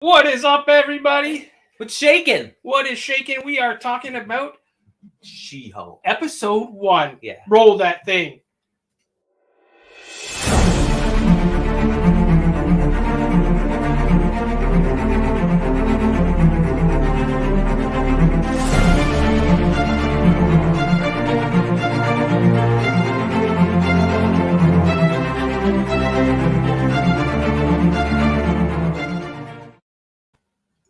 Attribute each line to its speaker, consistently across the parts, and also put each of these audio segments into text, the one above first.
Speaker 1: What is up, everybody?
Speaker 2: What's shaking?
Speaker 1: What is shaking? We are talking about
Speaker 2: She-Hulk.
Speaker 1: episode 1.
Speaker 2: Yeah.
Speaker 1: Roll that thing.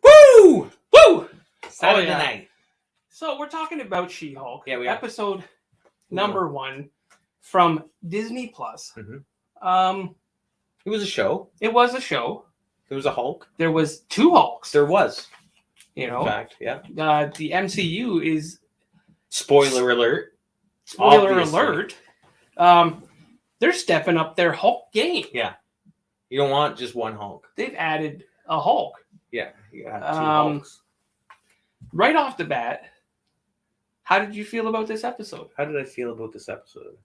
Speaker 2: Woo!
Speaker 1: Woo!
Speaker 2: Saturday
Speaker 1: yeah.
Speaker 2: night.
Speaker 1: So we're talking about She-Hulk.
Speaker 2: Yeah, we are.
Speaker 1: Episode number 1 from Disney Plus.
Speaker 2: It was a show.
Speaker 1: It was a show.
Speaker 2: There was a Hulk.
Speaker 1: There was 2 Hulks.
Speaker 2: There was.
Speaker 1: You know,
Speaker 2: In fact, yeah.
Speaker 1: The MCU is
Speaker 2: Spoiler alert.
Speaker 1: spoiler
Speaker 2: Obviously.
Speaker 1: alert. They're stepping up their Hulk game.
Speaker 2: Yeah. You don't want just one Hulk.
Speaker 1: They've added a Hulk.
Speaker 2: Yeah. You have 2 Hulks.
Speaker 1: Right off the bat, how did you feel about this episode?
Speaker 2: How did I feel about this episode?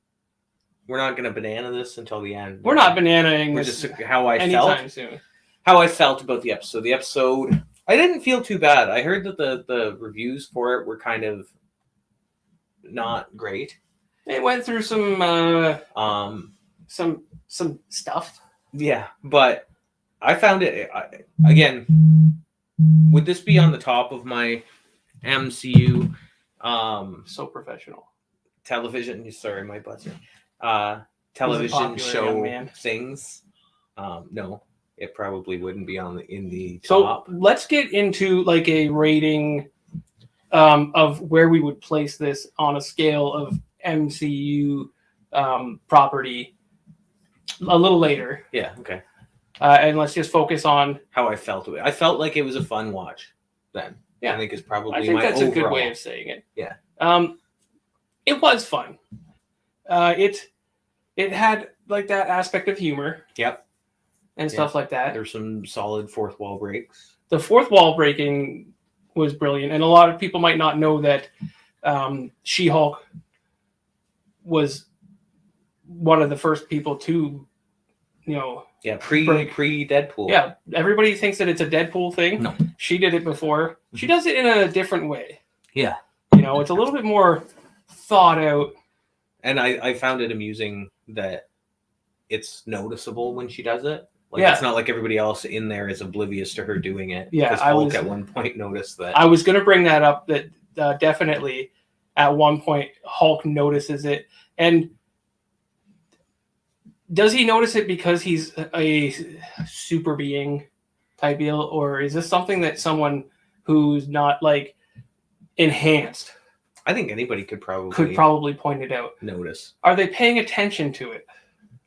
Speaker 2: We're not going to banana this until the end.
Speaker 1: We're not bananaing
Speaker 2: We're
Speaker 1: this
Speaker 2: just how I
Speaker 1: anytime
Speaker 2: felt.
Speaker 1: soon.
Speaker 2: How I felt about the episode. The episode, I didn't feel too bad. I heard that the reviews for it were kind of not great.
Speaker 1: It went through some stuff.
Speaker 2: Yeah, but I found it again. Would this be on the top of my MCU
Speaker 1: So professional.
Speaker 2: television? Sorry, my butt's here.
Speaker 1: popular
Speaker 2: Television
Speaker 1: young
Speaker 2: show
Speaker 1: man.
Speaker 2: things. No, it probably wouldn't be in the
Speaker 1: So
Speaker 2: top.
Speaker 1: let's get into like a rating of where we would place this on a scale of MCU property a little later.
Speaker 2: Yeah, okay.
Speaker 1: And let's just focus on.
Speaker 2: How I felt with it. I felt like it was a fun watch. Then,
Speaker 1: Yeah.
Speaker 2: I think it's probably.
Speaker 1: I think
Speaker 2: my
Speaker 1: that's
Speaker 2: overall.
Speaker 1: a good way of saying it.
Speaker 2: Yeah.
Speaker 1: It was fun. It had like that aspect of humor.
Speaker 2: Yep.
Speaker 1: And stuff like that.
Speaker 2: There's some solid fourth wall breaks.
Speaker 1: The fourth wall breaking was brilliant, and a lot of people might not know that She-Hulk was one of the first people to,
Speaker 2: Yeah, pre Deadpool.
Speaker 1: Yeah, everybody thinks that it's a Deadpool thing.
Speaker 2: No.
Speaker 1: She did it before. She does it in a different way.
Speaker 2: Yeah.
Speaker 1: It's a little bit more thought out.
Speaker 2: And I found it amusing that it's noticeable when she does it. Like,
Speaker 1: Yeah.
Speaker 2: It's not like everybody else in there is oblivious to her doing it.
Speaker 1: Yeah,
Speaker 2: Because Hulk at one point noticed that.
Speaker 1: I was going to bring that up, that definitely at one point Hulk notices it. And does he notice it because he's a super being type deal? Or is this something that someone who's not like enhanced
Speaker 2: I think anybody could probably
Speaker 1: point it out?
Speaker 2: notice.
Speaker 1: Are they paying attention to it?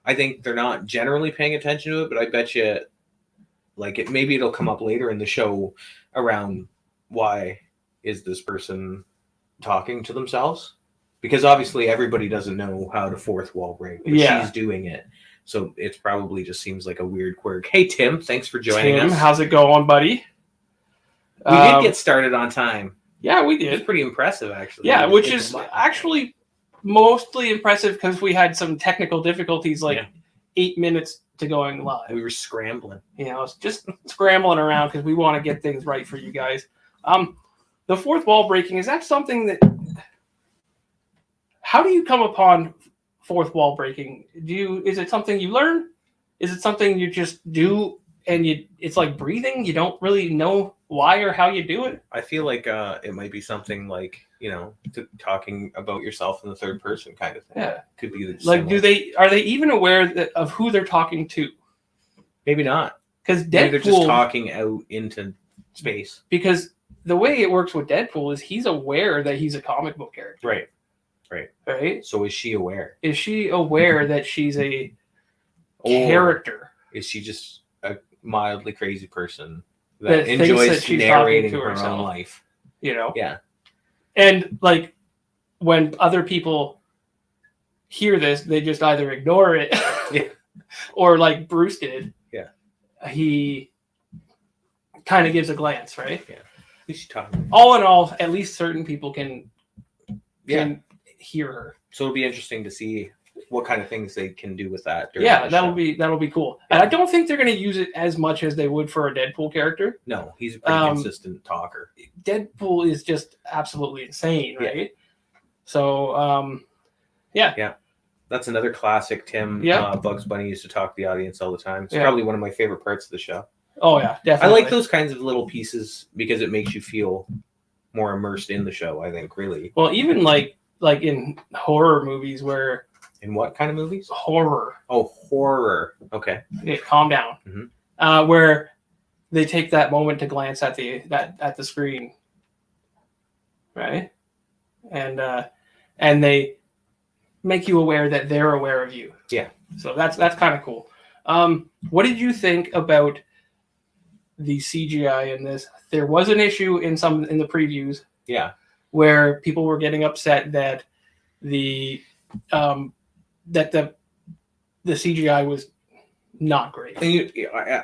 Speaker 2: I think they're not generally paying attention to it, but I bet you, maybe it'll come up later in the show around why is this person talking to themselves? Because obviously everybody doesn't know how to fourth wall break, but she's doing it. So it probably just seems like a weird quirk. Hey, Tim, thanks for joining us.
Speaker 1: How's it going, buddy?
Speaker 2: We did get started on time.
Speaker 1: Yeah, we
Speaker 2: It's
Speaker 1: did.
Speaker 2: pretty impressive, actually.
Speaker 1: Yeah, which is actually mostly impressive because we had some technical difficulties, 8 minutes to going live.
Speaker 2: We were scrambling.
Speaker 1: It's just scrambling around because we want to get things right for you guys. The fourth wall breaking, is that something that... How do you come upon fourth wall breaking? Is it something you learn? Is it something you just do and it's like breathing? You don't really know why or how you do it?
Speaker 2: I feel like it might be something like, talking about yourself in the third person kind of thing.
Speaker 1: Yeah.
Speaker 2: Could be
Speaker 1: Like, are they even aware of who they're talking to?
Speaker 2: Maybe not.
Speaker 1: Because
Speaker 2: Maybe they're just
Speaker 1: Deadpool,
Speaker 2: talking out into space.
Speaker 1: because the way it works with Deadpool is he's aware that he's a comic book character.
Speaker 2: Right.
Speaker 1: Right?
Speaker 2: So is she aware?
Speaker 1: Is she aware that she's a character?
Speaker 2: Is she just a mildly crazy person
Speaker 1: That
Speaker 2: that
Speaker 1: thinks
Speaker 2: enjoys
Speaker 1: that she's
Speaker 2: narrating
Speaker 1: talking to
Speaker 2: her
Speaker 1: herself?
Speaker 2: own life?
Speaker 1: Yeah.
Speaker 2: And
Speaker 1: when other people hear this, they just either ignore it
Speaker 2: Yeah.
Speaker 1: or like Bruce did.
Speaker 2: Yeah.
Speaker 1: He kind of gives a glance, right?
Speaker 2: Yeah. Who's she talking about?
Speaker 1: All in all, at least certain people can hear her.
Speaker 2: So it'll be interesting to see what kind of things they can do with that.
Speaker 1: Yeah, that'll be cool. And I don't think they're going to use it as much as they would for a Deadpool character.
Speaker 2: No, he's a pretty consistent talker.
Speaker 1: Deadpool is just absolutely insane, right? Yeah. So, yeah.
Speaker 2: That's another classic, Tim.
Speaker 1: Yeah.
Speaker 2: Bugs Bunny used to talk to the audience all the time. It's probably one of my favorite parts of the show.
Speaker 1: Oh, yeah, definitely.
Speaker 2: I like those kinds of little pieces because it makes you feel more immersed in the show, I think, really.
Speaker 1: Well, even like in horror movies where...
Speaker 2: In what kind of movies?
Speaker 1: Horror.
Speaker 2: Oh, horror. Okay.
Speaker 1: Yeah, calm down.
Speaker 2: Mm-hmm.
Speaker 1: Where they take that moment to glance at the screen, right? And they make you aware that they're aware of you.
Speaker 2: Yeah.
Speaker 1: So that's kind of cool. What did you think about the CGI in this? There was an issue in the previews.
Speaker 2: Yeah.
Speaker 1: Where people were getting upset that the CGI was not great.
Speaker 2: And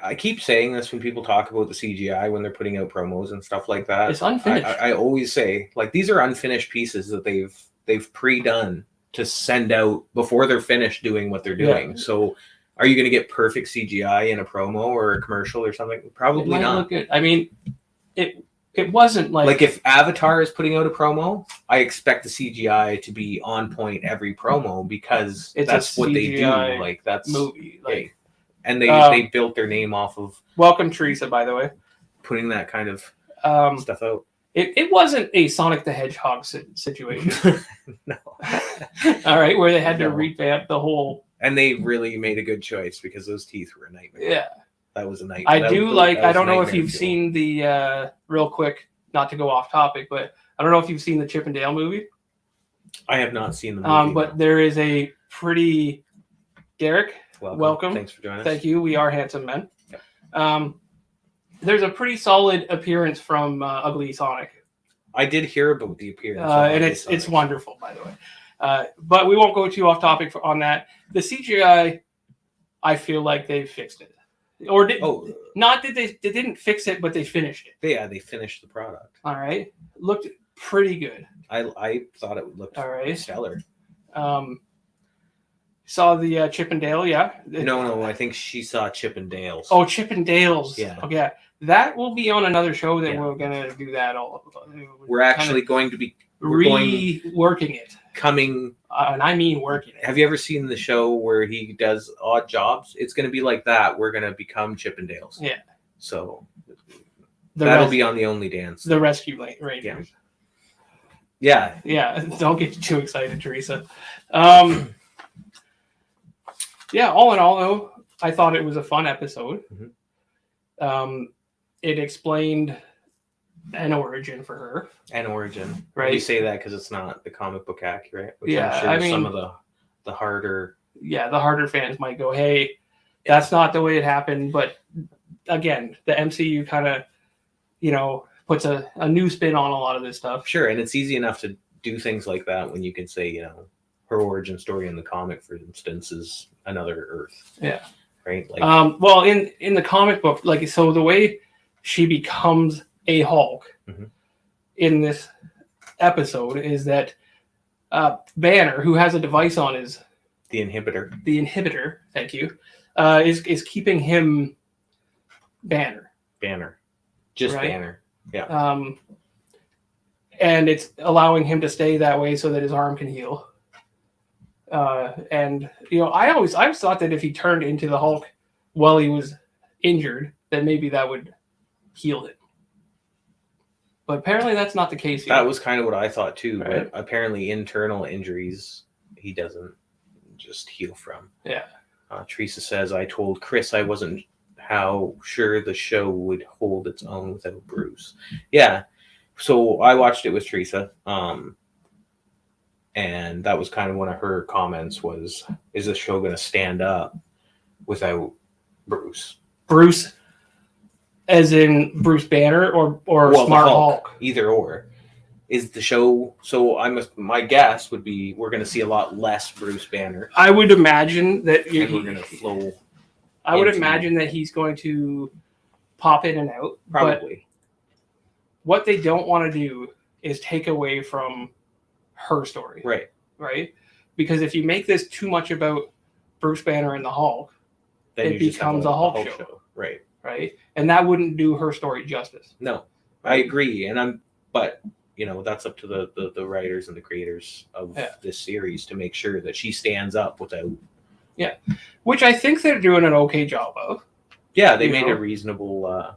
Speaker 2: I keep saying this when people talk about the CGI when they're putting out promos and stuff like that.
Speaker 1: It's unfinished.
Speaker 2: I always say, like, these are unfinished pieces that they've pre-done to send out before they're finished doing what they're doing. Yeah. So are you going to get perfect CGI in a promo or a commercial or something? Probably not. Look
Speaker 1: good. I mean, it wasn't like
Speaker 2: if Avatar is putting out a promo, I expect the CGI to be on point every promo because that's what they do. Like, that's
Speaker 1: movie. Like,
Speaker 2: and they built their name off of.
Speaker 1: Welcome, Teresa, by the way.
Speaker 2: Putting that kind of stuff out.
Speaker 1: It wasn't a Sonic the Hedgehog situation.
Speaker 2: No.
Speaker 1: All right, where they had to revamp the whole.
Speaker 2: And they really made a good choice because those teeth were a nightmare.
Speaker 1: Yeah.
Speaker 2: That was a nightmare.
Speaker 1: I don't know if you've seen the, real quick, not to go off topic, but I don't know if you've seen the Chip and Dale movie.
Speaker 2: I have not seen the movie.
Speaker 1: But there is a pretty... Derek, welcome.
Speaker 2: Thanks for joining us.
Speaker 1: Thank you. We are handsome men.
Speaker 2: Yep.
Speaker 1: There's a pretty solid appearance from Ugly Sonic.
Speaker 2: I did hear about the appearance.
Speaker 1: And it's wonderful, by the way. But we won't go too off topic on that. The CGI, I feel like they fixed it. Or they didn't fix it, but they finished it.
Speaker 2: Yeah, they finished the product.
Speaker 1: All right. Looked pretty good.
Speaker 2: I thought it looked stellar.
Speaker 1: Saw the Chip and Dale, yeah?
Speaker 2: No, I think she saw Chip and Dale's.
Speaker 1: Oh, Chip and Dale's.
Speaker 2: Yeah.
Speaker 1: Okay. That will be on another show that we're going to do that all.
Speaker 2: We're actually going to be
Speaker 1: reworking it.
Speaker 2: Coming.
Speaker 1: And I mean working it.
Speaker 2: Have you ever seen the show where he does odd jobs? It's going to be like that. We're going to become Chip and Dale's.
Speaker 1: Yeah.
Speaker 2: So that'll be on the Only Dance.
Speaker 1: The Rescue Rangers.
Speaker 2: Yeah.
Speaker 1: Yeah. Don't get too excited, Teresa. Yeah, all in all, though, I thought it was a fun episode.
Speaker 2: Mm-hmm.
Speaker 1: It explained an origin for her.
Speaker 2: An origin.
Speaker 1: Right.
Speaker 2: You say that because it's not the comic book accurate. Which
Speaker 1: yeah,
Speaker 2: I'm sure I mean, some of the harder...
Speaker 1: Yeah, the harder fans might go, hey, that's not the way it happened. But, again, the MCU kind of, puts a new spin on a lot of this stuff.
Speaker 2: Sure, and it's easy enough to do things like that when you can say, her origin story in the comic, for instance, is another Earth.
Speaker 1: Yeah.
Speaker 2: Right? Like,
Speaker 1: well, in the comic book, so the way she becomes a Hulk in this episode is that Banner, who has a device on his...
Speaker 2: The inhibitor,
Speaker 1: thank you, is keeping him Banner.
Speaker 2: Just
Speaker 1: right?
Speaker 2: Banner. Yeah.
Speaker 1: And it's allowing him to stay that way so that his arm can heal. And I always thought that if he turned into the Hulk while he was injured, then maybe that would heal him. But apparently that's not the case here.
Speaker 2: That was kind of what I thought too.
Speaker 1: Right.
Speaker 2: But apparently internal injuries he doesn't just heal from.
Speaker 1: Yeah.
Speaker 2: Teresa says, I told Chris I wasn't how sure the show would hold its own without Bruce. Yeah. So I watched it with Teresa. And that was kind of one of her comments was, is the show going to stand up without Bruce?
Speaker 1: Bruce, as in Bruce Banner or Smart Hulk?
Speaker 2: Either or. Is the show... So my guess would be we're going to see a lot less Bruce Banner.
Speaker 1: I would imagine that...
Speaker 2: we're going to flow...
Speaker 1: I would imagine that he's going to pop in and out.
Speaker 2: Probably.
Speaker 1: But what they don't want to do is take away from her story.
Speaker 2: Right.
Speaker 1: because if you make this too much about Bruce Banner and the Hulk,
Speaker 2: Then
Speaker 1: it
Speaker 2: you just have
Speaker 1: becomes a Hulk show.
Speaker 2: Right.
Speaker 1: Right? And that wouldn't do her story justice.
Speaker 2: No, I agree. But that's up to the writers and the creators of this series to make sure that she stands up without.
Speaker 1: Yeah. Which I think they're doing an okay job of.
Speaker 2: Yeah, they made a reasonable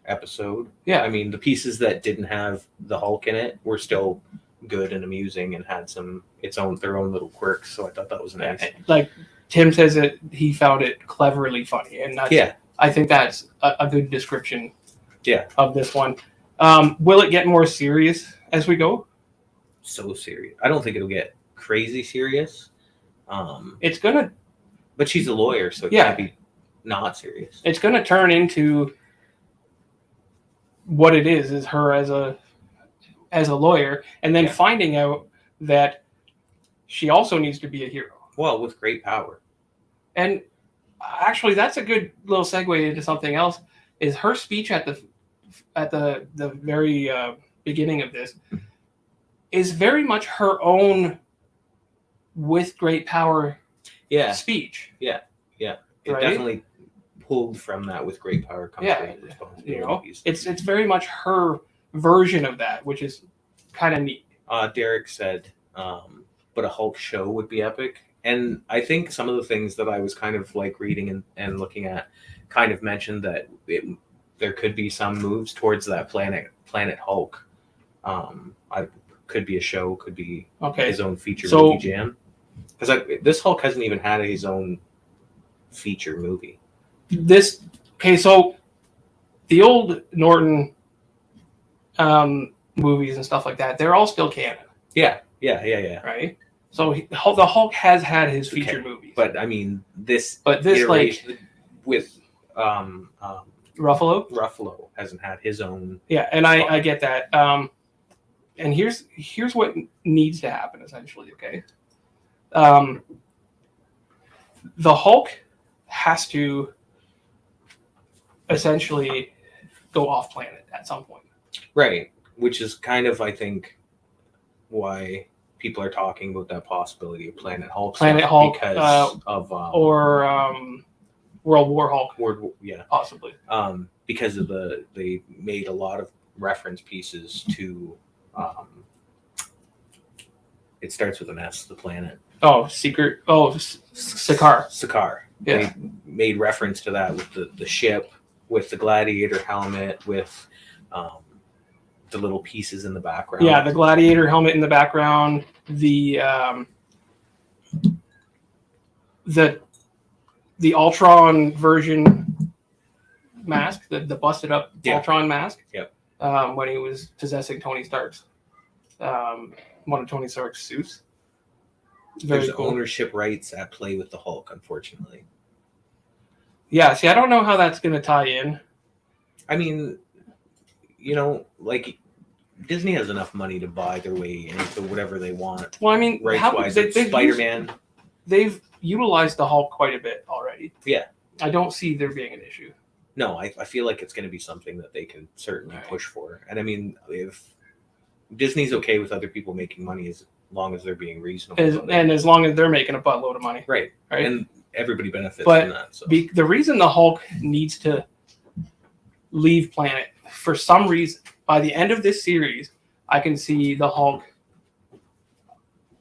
Speaker 2: episode.
Speaker 1: Yeah.
Speaker 2: I mean, the pieces that didn't have the Hulk in it were still good and amusing and had their own little quirks. So I thought that was nice.
Speaker 1: Like Tim says that he found it cleverly funny, and I think that's a good description.
Speaker 2: Yeah.
Speaker 1: Of this one. Will it get more serious as we go?
Speaker 2: So serious. I don't think it'll get crazy serious.
Speaker 1: It's gonna.
Speaker 2: But she's a lawyer, so it can't be not serious.
Speaker 1: It's gonna turn into what it is her as a lawyer, and then finding out that she also needs to be a hero.
Speaker 2: Well, with great power.
Speaker 1: And actually, that's a good little segue into something else. Is her speech at the very beginning of this is very much her own with great power speech.
Speaker 2: Yeah. It definitely pulled from that with great power comes great responsibilities.
Speaker 1: It's very much her version of that, which is kind of neat.
Speaker 2: Derek said, but a Hulk show would be epic. And I think some of the things that I was kind of like reading and looking at kind of mentioned that there could be some moves towards that Planet Hulk. Could be a show, could be his own feature movie jam. Because this Hulk hasn't even had his own feature movie.
Speaker 1: So the old Norton movies and stuff like that, they're all still canon.
Speaker 2: Yeah.
Speaker 1: Right? So the Hulk has had his feature movies.
Speaker 2: But I mean, this
Speaker 1: like
Speaker 2: with
Speaker 1: Ruffalo
Speaker 2: hasn't had his own.
Speaker 1: Yeah, and I get that. And here's what needs to happen essentially. Okay, the Hulk has to essentially go off planet at some point.
Speaker 2: Right, which is kind of I think why people are talking about that possibility of Planet Hulk because of World War Hulk.
Speaker 1: Possibly.
Speaker 2: Because of they made a lot of reference pieces to. It starts with an S. The planet.
Speaker 1: Oh, secret. Oh, Segarra.
Speaker 2: Segarra.
Speaker 1: Yeah.
Speaker 2: They made reference to that with the ship, with the gladiator helmet, with the little pieces in the background.
Speaker 1: Yeah, the gladiator helmet in the background. The Ultron version mask, the busted up Ultron mask.
Speaker 2: Yep.
Speaker 1: When he was possessing Tony Stark's one of Tony Stark's suits.
Speaker 2: There's ownership rights at play with the Hulk, unfortunately.
Speaker 1: Yeah, see, I don't know how that's going to tie in. I
Speaker 2: mean, like Disney has enough money to buy their way into whatever they want.
Speaker 1: Well, I mean,
Speaker 2: Spider-Man.
Speaker 1: They've utilized the Hulk quite a bit already.
Speaker 2: Yeah.
Speaker 1: I don't see there being an issue.
Speaker 2: No, I feel like it's going to be something that they can certainly push for. And I mean, if Disney's okay with other people making money as long as they're being reasonable.
Speaker 1: As long as they're making a buttload of money.
Speaker 2: Right. And everybody benefits from that. So.
Speaker 1: The reason the Hulk needs to leave planet, for some reason, by the end of this series, I can see the Hulk.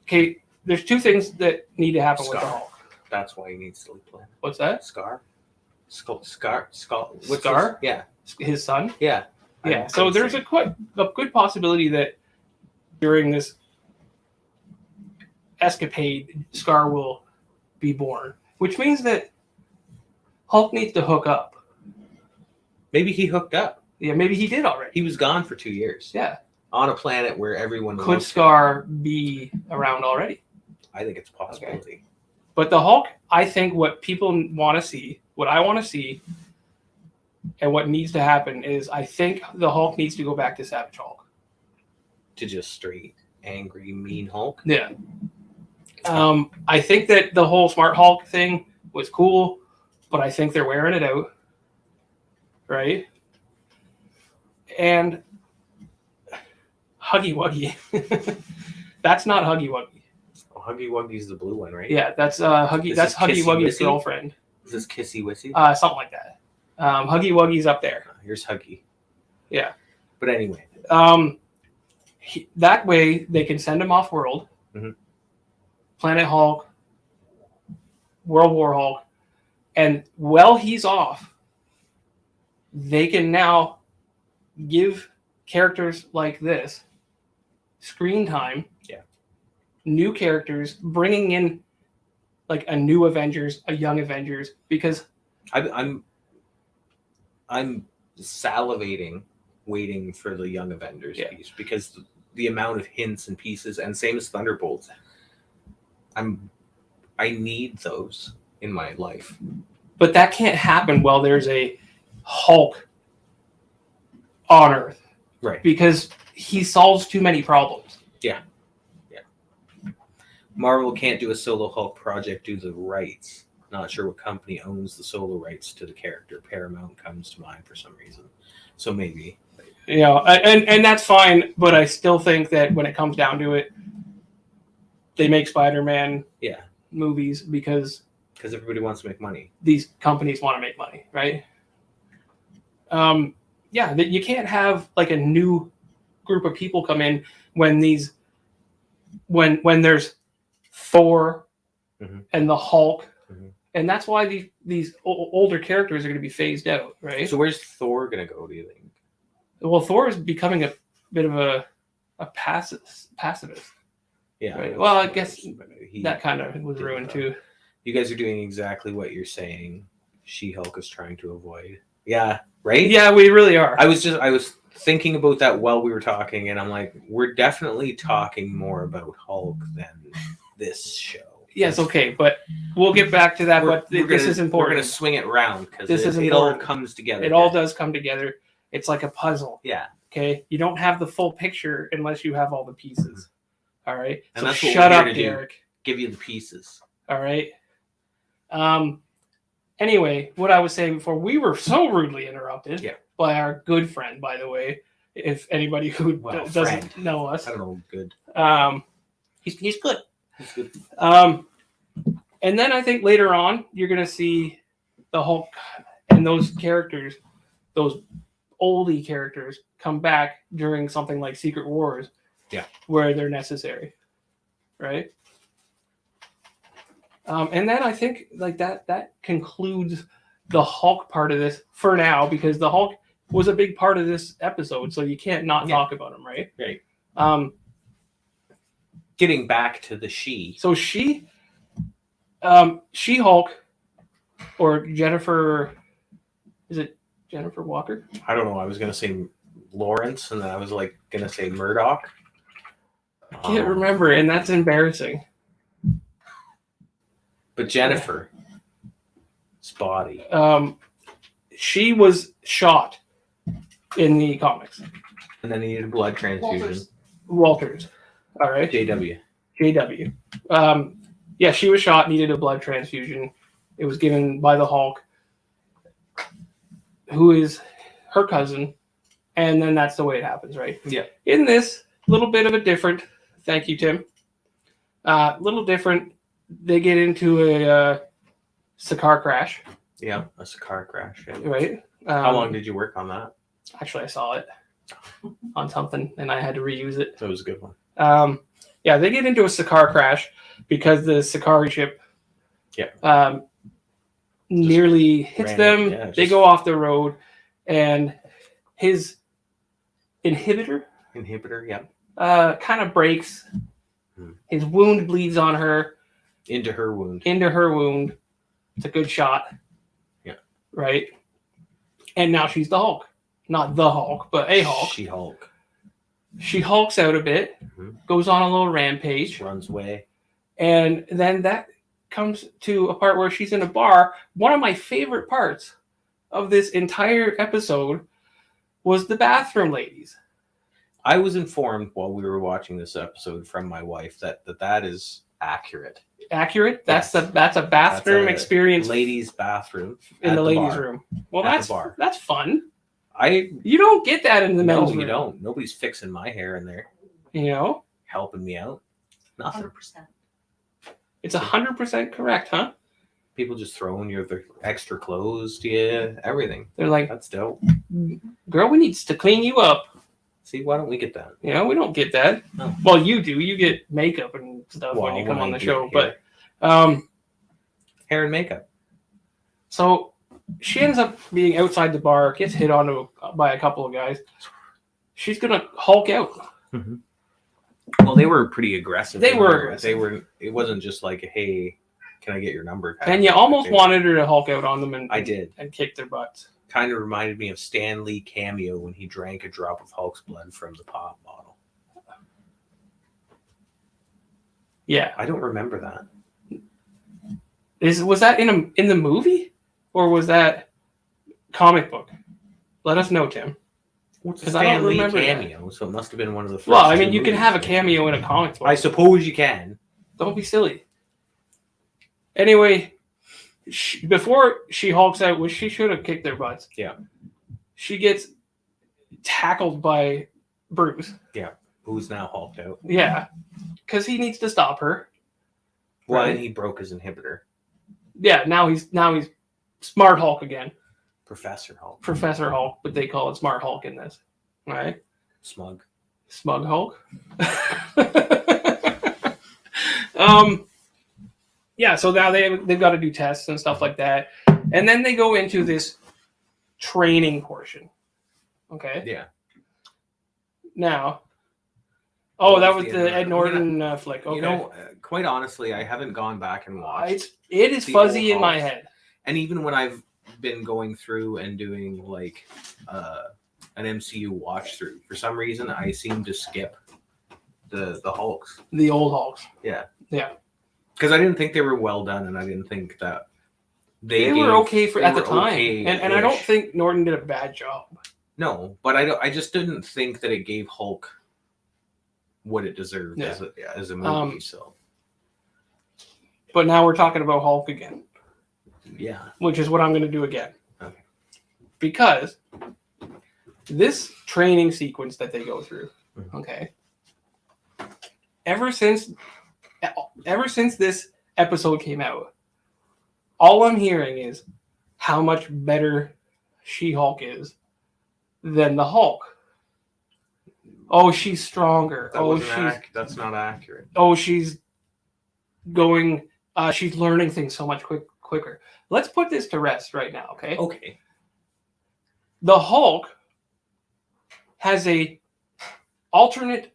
Speaker 1: Okay, there's two things that need to happen with the Hulk.
Speaker 2: That's why he needs to leave planet.
Speaker 1: What's that?
Speaker 2: Scar.
Speaker 1: Yeah. His son?
Speaker 2: Yeah.
Speaker 1: Yeah. So there's a good possibility that during this escapade, Scar will be born, which means that Hulk needs to hook up.
Speaker 2: Maybe he hooked up.
Speaker 1: Yeah, maybe he did already.
Speaker 2: He was gone for 2 years.
Speaker 1: Yeah.
Speaker 2: On a planet where everyone
Speaker 1: could Scar be around already?
Speaker 2: I think it's a possibility. Okay.
Speaker 1: But the Hulk, I think what people want to see, what I want to see, and what needs to happen is I think the Hulk needs to go back to Savage Hulk.
Speaker 2: To just straight, angry, mean Hulk?
Speaker 1: Yeah. I think that the whole Smart Hulk thing was cool, but I think they're wearing it out. Right? And Huggy Wuggy. That's not Huggy Wuggy.
Speaker 2: Oh, Huggy Wuggy's the blue one, right?
Speaker 1: Yeah, that's Huggy.
Speaker 2: Is
Speaker 1: That's
Speaker 2: this
Speaker 1: Huggy
Speaker 2: Kissy
Speaker 1: Wuggy's
Speaker 2: Wissy?
Speaker 1: girlfriend.
Speaker 2: Is this Kissy Wissy?
Speaker 1: Something like that. Huggy Wuggy's up there.
Speaker 2: Here's Huggy.
Speaker 1: Yeah.
Speaker 2: But anyway.
Speaker 1: That way they can send him off world.
Speaker 2: Mm-hmm.
Speaker 1: Planet Hulk, World War Hulk, and while he's off, they can now give characters like this screen time.
Speaker 2: Yeah.
Speaker 1: New characters, bringing in like a new Avengers, a young Avengers, because
Speaker 2: I'm salivating, waiting for the Young Avengers piece, because the amount of hints and pieces, and same as Thunderbolts, I need those in my life.
Speaker 1: But that can't happen while there's a Hulk on Earth,
Speaker 2: right?
Speaker 1: Because he solves too many problems.
Speaker 2: Yeah. Marvel can't do a solo Hulk project due to the rights. Not sure what company owns the solo rights to the character. Paramount comes to mind for some reason. So maybe.
Speaker 1: And that's fine, but I still think that when it comes down to it, they make Spider-Man movies because
Speaker 2: everybody wants to make money.
Speaker 1: These companies want to make money, right? You can't have like a new group of people come in when there's Thor and the Hulk, and that's why these older characters are going to be phased out, right?
Speaker 2: So where's Thor going to go, do you think?
Speaker 1: Well, Thor is becoming a bit of a pacifist.
Speaker 2: Yeah.
Speaker 1: Right? Well, I guess that kind of was ruined too.
Speaker 2: You guys are doing exactly what you're saying She-Hulk is trying to avoid. Yeah, right?
Speaker 1: Yeah, we really are.
Speaker 2: I was thinking about that while we were talking, and I'm like, we're definitely talking more about Hulk than this show.
Speaker 1: Yes, okay, but we'll get back to that. This is important.
Speaker 2: We're going to swing it round because
Speaker 1: it
Speaker 2: all comes together.
Speaker 1: It all does come together. It's like a puzzle.
Speaker 2: Yeah.
Speaker 1: Okay? You don't have the full picture unless you have all the pieces. All right?
Speaker 2: And
Speaker 1: so
Speaker 2: that's what
Speaker 1: shut
Speaker 2: we're
Speaker 1: up,
Speaker 2: here to
Speaker 1: Derek.
Speaker 2: do. Give you the pieces.
Speaker 1: All right? Anyway, what I was saying before, we were so rudely interrupted by our good friend, by the way. If anybody who doesn't know us.
Speaker 2: I don't know, good.
Speaker 1: He's good.
Speaker 2: He's good.
Speaker 1: And then I think later on, you're going to see the Hulk and those characters, those oldie characters, come back during something like Secret Wars.
Speaker 2: Yeah.
Speaker 1: Where they're necessary. Right? And then I think like that concludes the Hulk part of this for now, because the Hulk was a big part of this episode, so you can't not talk about him, right?
Speaker 2: Right. Getting back to the She.
Speaker 1: So She-Hulk, or Jennifer, is it Jennifer Walker?
Speaker 2: I don't know. I was going to say Lawrence, and then I was like going to say Murdoch.
Speaker 1: I can't remember, and that's embarrassing.
Speaker 2: But Jennifer's body.
Speaker 1: She was shot in the comics.
Speaker 2: And then he needed a blood transfusion.
Speaker 1: Walters. All right.
Speaker 2: JW.
Speaker 1: Yeah, she was shot, needed a blood transfusion. It was given by the Hulk, who is her cousin. And then that's the way it happens, right?
Speaker 2: Yeah.
Speaker 1: In this, little bit of a different, thank you, Tim. Little different. They get into a Segarra crash.
Speaker 2: Yeah, a Segarra crash. Yeah.
Speaker 1: Right.
Speaker 2: How long did you work on that?
Speaker 1: Actually, I saw it on something, and I had to reuse it.
Speaker 2: That was a good one.
Speaker 1: Yeah, they get into a Segarra crash because the Segarra ship nearly hits them. Yeah, they go off the road, and his inhibitor, kind of breaks. His wound bleeds on her.
Speaker 2: Into her wound.
Speaker 1: It's a good shot.
Speaker 2: Yeah.
Speaker 1: Right? And now she's the Hulk. Not the Hulk, but a Hulk.
Speaker 2: She-Hulk.
Speaker 1: She hulks out a bit, goes on a little rampage.
Speaker 2: Runs away.
Speaker 1: And then that comes to a part where she's in a bar. One of my favorite parts of this entire episode was the bathroom ladies.
Speaker 2: I was informed while we were watching this episode from my wife that is accurate.
Speaker 1: Accurate? That's a bathroom experience.
Speaker 2: Ladies' bathroom
Speaker 1: in the ladies' room. Well, that's fun. You don't get that in the men's room.
Speaker 2: No, you don't. Nobody's fixing my hair in there.
Speaker 1: You know?
Speaker 2: Helping me out. Nothing.
Speaker 3: 100%.
Speaker 1: It's 100% correct, huh?
Speaker 2: People just throwing their extra clothes to you, everything.
Speaker 1: They're like,
Speaker 2: That's dope.
Speaker 1: girl, we need to clean you up.
Speaker 2: See, why don't we get that?
Speaker 1: You know, we don't get that.
Speaker 2: No.
Speaker 1: Well, you do. You get makeup and stuff when you come on the show. But
Speaker 2: hair and makeup.
Speaker 1: so she ends up being outside the bar, gets hit on by a couple of guys. She's going to Hulk out.
Speaker 2: Mm-hmm. Well, they were pretty aggressive.
Speaker 1: They were aggressive.
Speaker 2: They were. It wasn't just like, hey, can I get your number?
Speaker 1: And you almost wanted her to Hulk out on them and
Speaker 2: I did.
Speaker 1: And kick their butts.
Speaker 2: Kind of reminded me of Stan Lee cameo when he drank a drop of Hulk's blood from the pop bottle.
Speaker 1: Yeah.
Speaker 2: I don't remember that.
Speaker 1: Was that in the movie? Or was that comic book? Let us know, Tim.
Speaker 2: Because I don't remember cameo, so it must have been one of the first.
Speaker 1: Well, I mean, you can have a cameo in a comic book.
Speaker 2: I suppose you can.
Speaker 1: Don't be silly. Anyway, before she hulks out, which she should have kicked their butts.
Speaker 2: Yeah.
Speaker 1: She gets tackled by Bruce.
Speaker 2: Yeah. Who's now hulked out.
Speaker 1: Yeah. Because he needs to stop her.
Speaker 2: Well,
Speaker 1: right?
Speaker 2: And he broke his inhibitor.
Speaker 1: Yeah, now he's Smart Hulk again.
Speaker 2: Professor Hulk.
Speaker 1: Professor Hulk, but they call it Smart Hulk in this. All right?
Speaker 2: Smug
Speaker 1: Hulk. Yeah, so now they've got to do tests and stuff like that. And then they go into this training portion. Okay?
Speaker 2: Yeah.
Speaker 1: Now, that was the Ed Norton flick. Okay.
Speaker 2: You know, quite honestly, I haven't gone back and watched.
Speaker 1: It is fuzzy in my head.
Speaker 2: And even when I've been going through and doing like an MCU watch through, for some reason I seem to skip the Hulks.
Speaker 1: The old Hulks.
Speaker 2: Yeah.
Speaker 1: Yeah.
Speaker 2: Because I didn't think they were well done, and I didn't think that
Speaker 1: they were okay at the time. And I don't think Norton did a bad job.
Speaker 2: No, but I just didn't think that it gave Hulk what it deserved as a movie.
Speaker 1: But now we're talking about Hulk again.
Speaker 2: Yeah.
Speaker 1: Which is what I'm going to do again.
Speaker 2: Okay.
Speaker 1: Because this training sequence that they go through, okay, ever since this episode came out, all I'm hearing is how much better She-Hulk is than the Hulk. Oh, she's stronger.
Speaker 2: That's not accurate.
Speaker 1: Oh, she's going. She's learning things so much quicker. Let's put this to rest right now, okay?
Speaker 2: Okay.
Speaker 1: The Hulk has a alternate,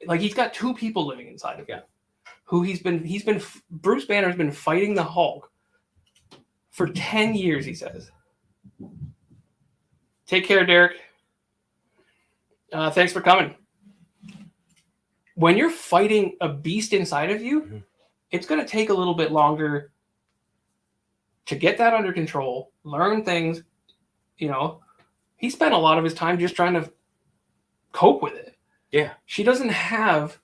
Speaker 1: like he's got two people living inside of him. Who Bruce Banner's been fighting the Hulk for 10 years, he says. Take care, Derek. Thanks for coming. When you're fighting a beast inside of you, it's going to take a little bit longer to get that under control, learn things. You know, he spent a lot of his time just trying to cope with it.
Speaker 2: Yeah.
Speaker 1: She doesn't have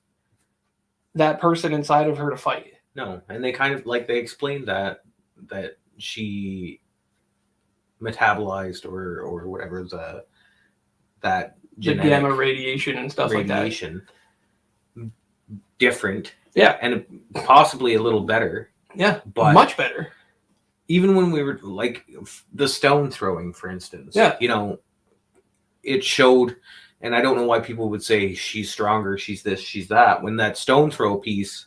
Speaker 1: that person inside of her to fight.
Speaker 2: No, and they kind of they explained that she metabolized or whatever that
Speaker 1: the gamma radiation and stuff like that.
Speaker 2: Different.
Speaker 1: Yeah.
Speaker 2: And possibly a little better.
Speaker 1: Yeah.
Speaker 2: But
Speaker 1: much better.
Speaker 2: Even when we were like the stone throwing, for instance.
Speaker 1: Yeah.
Speaker 2: You know, it showed, and I don't know why people would say she's stronger, she's this, she's that, when that stone throw piece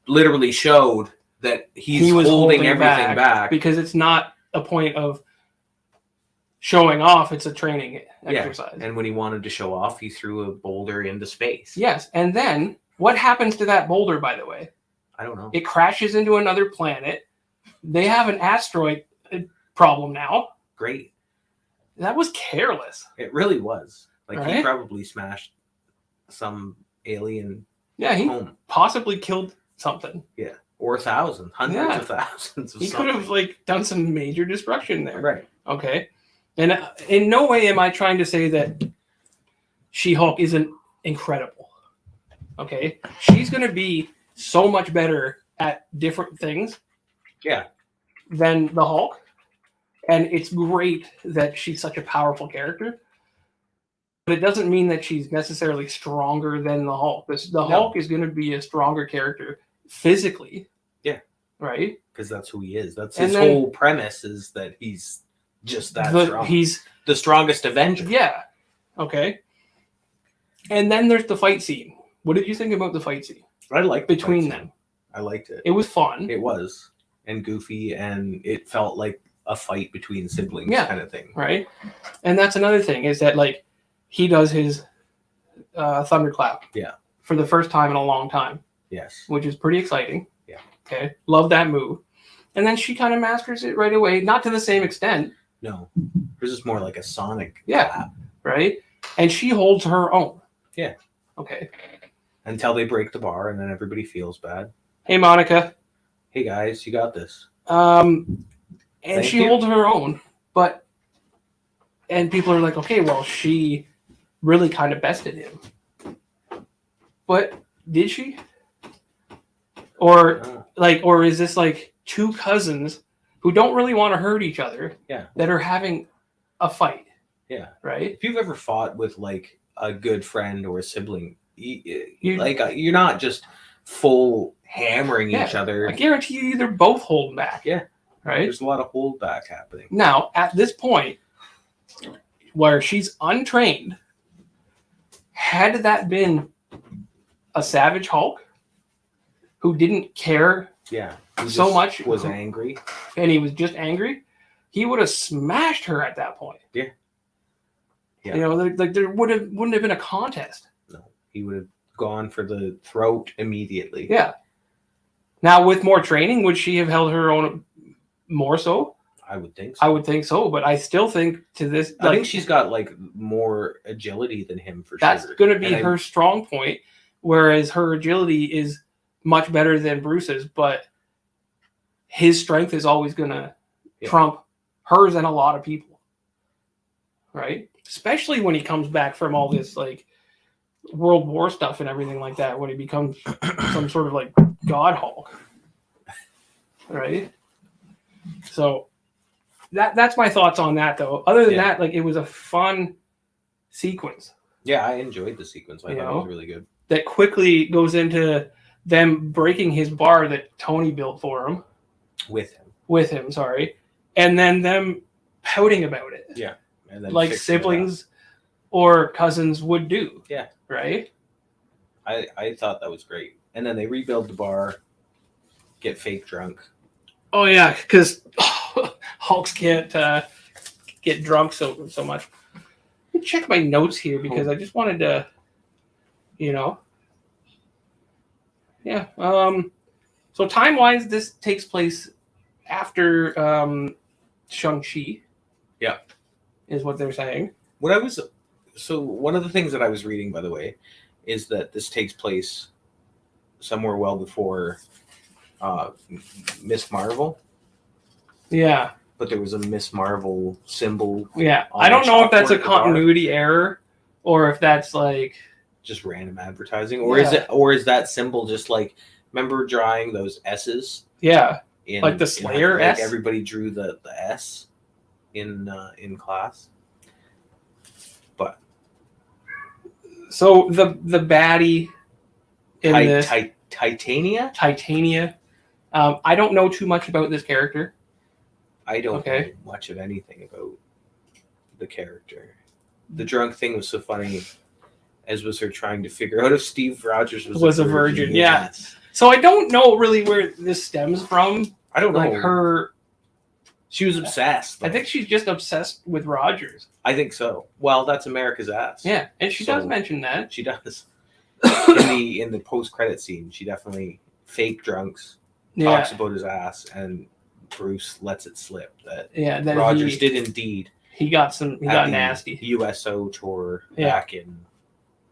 Speaker 2: literally showed that he was holding everything back.
Speaker 1: Because it's not a point of showing off, it's a training exercise.
Speaker 2: And when he wanted to show off, he threw a boulder into space.
Speaker 1: Yes, and then what happens to that boulder, by the way?
Speaker 2: I don't know.
Speaker 1: It crashes into another planet. They have an asteroid problem now.
Speaker 2: Great.
Speaker 1: That was careless.
Speaker 2: It really was. Like,
Speaker 1: right?
Speaker 2: He probably smashed some alien
Speaker 1: home. Possibly killed something.
Speaker 2: Yeah. Or hundreds of thousands of
Speaker 1: He could have, done some major destruction there.
Speaker 2: Right.
Speaker 1: Okay. And in no way am I trying to say that She-Hulk isn't incredible. Okay? She's going to be so much better at different things than the Hulk. And it's great that she's such a powerful character. it doesn't mean that she's necessarily stronger than the Hulk. The Hulk is going to be a stronger character physically.
Speaker 2: Yeah.
Speaker 1: Right?
Speaker 2: Because that's who he is. That's his whole premise, is that he's just that strong.
Speaker 1: He's
Speaker 2: the strongest Avenger.
Speaker 1: Yeah. Okay. And then there's the fight scene. What did you think about the fight scene?
Speaker 2: I liked
Speaker 1: between them.
Speaker 2: I liked it.
Speaker 1: It was fun.
Speaker 2: It was. And goofy, and it felt like a fight between siblings kind of thing.
Speaker 1: Right? And that's another thing, is that, like, he does his thunderclap.
Speaker 2: Yeah.
Speaker 1: For the first time in a long time.
Speaker 2: Yes.
Speaker 1: Which is pretty exciting.
Speaker 2: Yeah.
Speaker 1: Okay. Love that move. And then she kind of masters it right away. Not to the same extent.
Speaker 2: No. Hers is more like a sonic
Speaker 1: clap. Right? And she holds her own.
Speaker 2: Yeah.
Speaker 1: Okay.
Speaker 2: Until they break the bar, and then everybody feels bad.
Speaker 1: Hey, Monica.
Speaker 2: Hey, guys, you got this.
Speaker 1: And she holds her own. And people are like, okay, well, she really kind of bested him. But did she? Or is this like two cousins who don't really want to hurt each other that are having a fight?
Speaker 2: Yeah.
Speaker 1: Right?
Speaker 2: If you've ever fought with like a good friend or a sibling, you're not just full hammering each other.
Speaker 1: I guarantee you either both hold back.
Speaker 2: Yeah.
Speaker 1: Right?
Speaker 2: There's a lot of holdback happening.
Speaker 1: Now, at this point, where she's untrained, had that been a Savage Hulk who didn't care so much,
Speaker 2: was angry,
Speaker 1: and he was just angry, he would have smashed her at that point.
Speaker 2: Yeah.
Speaker 1: You know, there wouldn't have been a contest.
Speaker 2: No, he would have gone for the throat immediately.
Speaker 1: Yeah. Now, with more training, would she have held her own more so?
Speaker 2: I would think so.
Speaker 1: I would think so, but I still think to this...
Speaker 2: I think she's got, like, more agility than him, for
Speaker 1: sure. That's going to be her strong point, whereas her agility is much better than Bruce's, but his strength is always going to trump hers and a lot of people. Right? Especially when he comes back from all this, like, World War stuff and everything like that, when he becomes some sort of, like, God Hulk. Right? So... That's my thoughts on that, though. Other than that, like, it was a fun sequence.
Speaker 2: Yeah, I enjoyed the sequence. I thought it was really good.
Speaker 1: That quickly goes into them breaking his bar that Tony built for him. With him, sorry. And then them pouting about it.
Speaker 2: Yeah. And then
Speaker 1: like siblings or cousins would do.
Speaker 2: Yeah.
Speaker 1: Right?
Speaker 2: I thought that was great. And then they rebuild the bar, get fake drunk.
Speaker 1: Oh, yeah, because Hulks can't get drunk so much. Let me check my notes here because I just wanted to, Yeah. So time-wise, this takes place after Shang-Chi.
Speaker 2: Yeah.
Speaker 1: Is what they're saying.
Speaker 2: So one of the things that I was reading, by the way, is that this takes place somewhere well before Miss Marvel.
Speaker 1: Yeah.
Speaker 2: But there was a Miss Marvel symbol.
Speaker 1: Yeah. I don't know if that's a continuity error or if that's like
Speaker 2: just random advertising. Or is that symbol just like, remember drawing those S's?
Speaker 1: Yeah. Like the Slayer S?
Speaker 2: Like everybody drew the S in class. But
Speaker 1: so the baddie in this
Speaker 2: Titania.
Speaker 1: I don't know too much about this character.
Speaker 2: I don't know much of anything about the character. The drunk thing was so funny, as was her trying to figure out if Steve Rogers was a virgin.
Speaker 1: Yeah. So I don't know really where this stems from.
Speaker 2: I don't know.
Speaker 1: Like her.
Speaker 2: She was obsessed.
Speaker 1: I think she's just obsessed with Rogers.
Speaker 2: I think so. Well, that's America's ass.
Speaker 1: Yeah, and she does mention that.
Speaker 2: She does. in the post-credit scene, she definitely fake drunks, talks about his ass, and Bruce lets it slip that Rogers did indeed.
Speaker 1: He got nasty.
Speaker 2: USO tour back in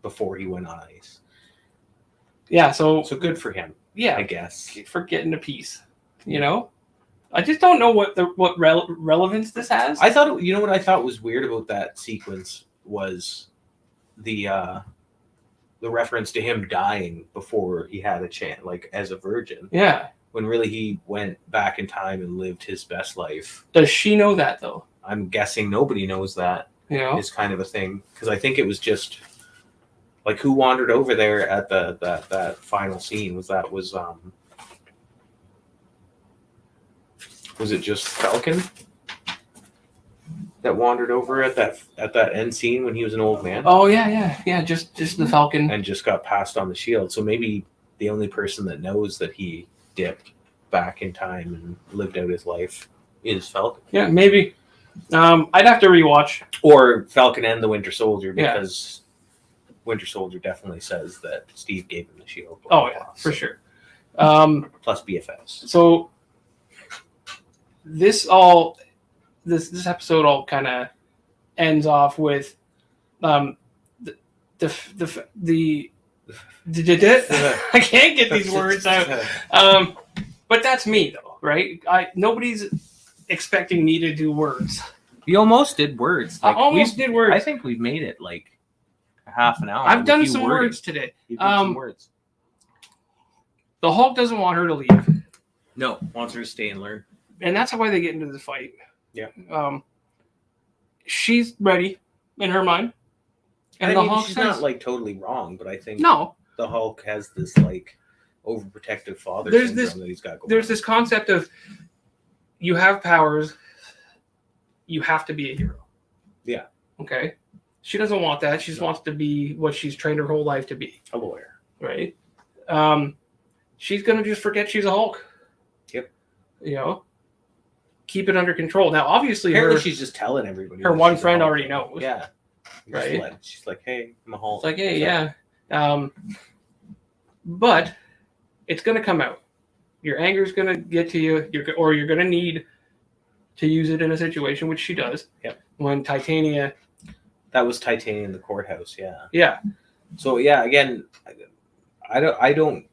Speaker 2: before he went on ice.
Speaker 1: Yeah, so
Speaker 2: good for him.
Speaker 1: Yeah,
Speaker 2: I guess
Speaker 1: for getting a piece. You know, I just don't know what relevance this has.
Speaker 2: I thought what I thought was weird about that sequence was the reference to him dying before he had a chance, like as a virgin.
Speaker 1: Yeah.
Speaker 2: When really he went back in time and lived his best life.
Speaker 1: Does she know that though?
Speaker 2: I'm guessing nobody knows that.
Speaker 1: You know,
Speaker 2: is kind of a thing, because I think it was just like who wandered over there at that final scene. Was it just Falcon that wandered over at that end scene when he was an old man?
Speaker 1: Oh yeah. Just the Falcon,
Speaker 2: and just got passed on the shield. So maybe the only person that knows that he dipped back in time and lived out his life is Falcon.
Speaker 1: Yeah, maybe. I'd have to rewatch.
Speaker 2: Or Falcon and the Winter Soldier, because Winter Soldier definitely says that Steve gave him the shield.
Speaker 1: Oh yeah, for sure.
Speaker 2: Plus BFFs.
Speaker 1: So this episode all kind of ends off with the I can't get these words out. But that's me though, right? Nobody's expecting me to do words.
Speaker 2: You almost did words.
Speaker 1: I almost did words.
Speaker 2: I think we've made it like half an hour.
Speaker 1: I've done some words today.
Speaker 2: You've done some words.
Speaker 1: The Hulk doesn't want her to leave.
Speaker 2: No, wants her to stay and learn.
Speaker 1: And that's why they get into the fight.
Speaker 2: Yeah.
Speaker 1: She's ready in her mind. And the Hulk
Speaker 2: she's
Speaker 1: says,
Speaker 2: not like totally wrong, but I think the Hulk has this like overprotective father syndrome that he's got going.
Speaker 1: There's this concept of you have powers, you have to be a hero.
Speaker 2: Yeah.
Speaker 1: Okay. She doesn't want that. She just wants to be what she's trained her whole life to be.
Speaker 2: A lawyer.
Speaker 1: Right? She's gonna just forget she's a Hulk.
Speaker 2: Yep.
Speaker 1: You know? Keep it under control. Now obviously
Speaker 2: apparently she's just telling everybody.
Speaker 1: Her one friend already knows.
Speaker 2: Yeah.
Speaker 1: Right.
Speaker 2: She's like, hey, I'm a Hulk.
Speaker 1: It's like, hey, yeah. But it's gonna come out. Your anger's gonna get to you, you're gonna need to use it in a situation, which she does.
Speaker 2: Yep.
Speaker 1: When Titania.
Speaker 2: That was Titania in the courthouse. Yeah.
Speaker 1: Yeah.
Speaker 2: So yeah, again, I don't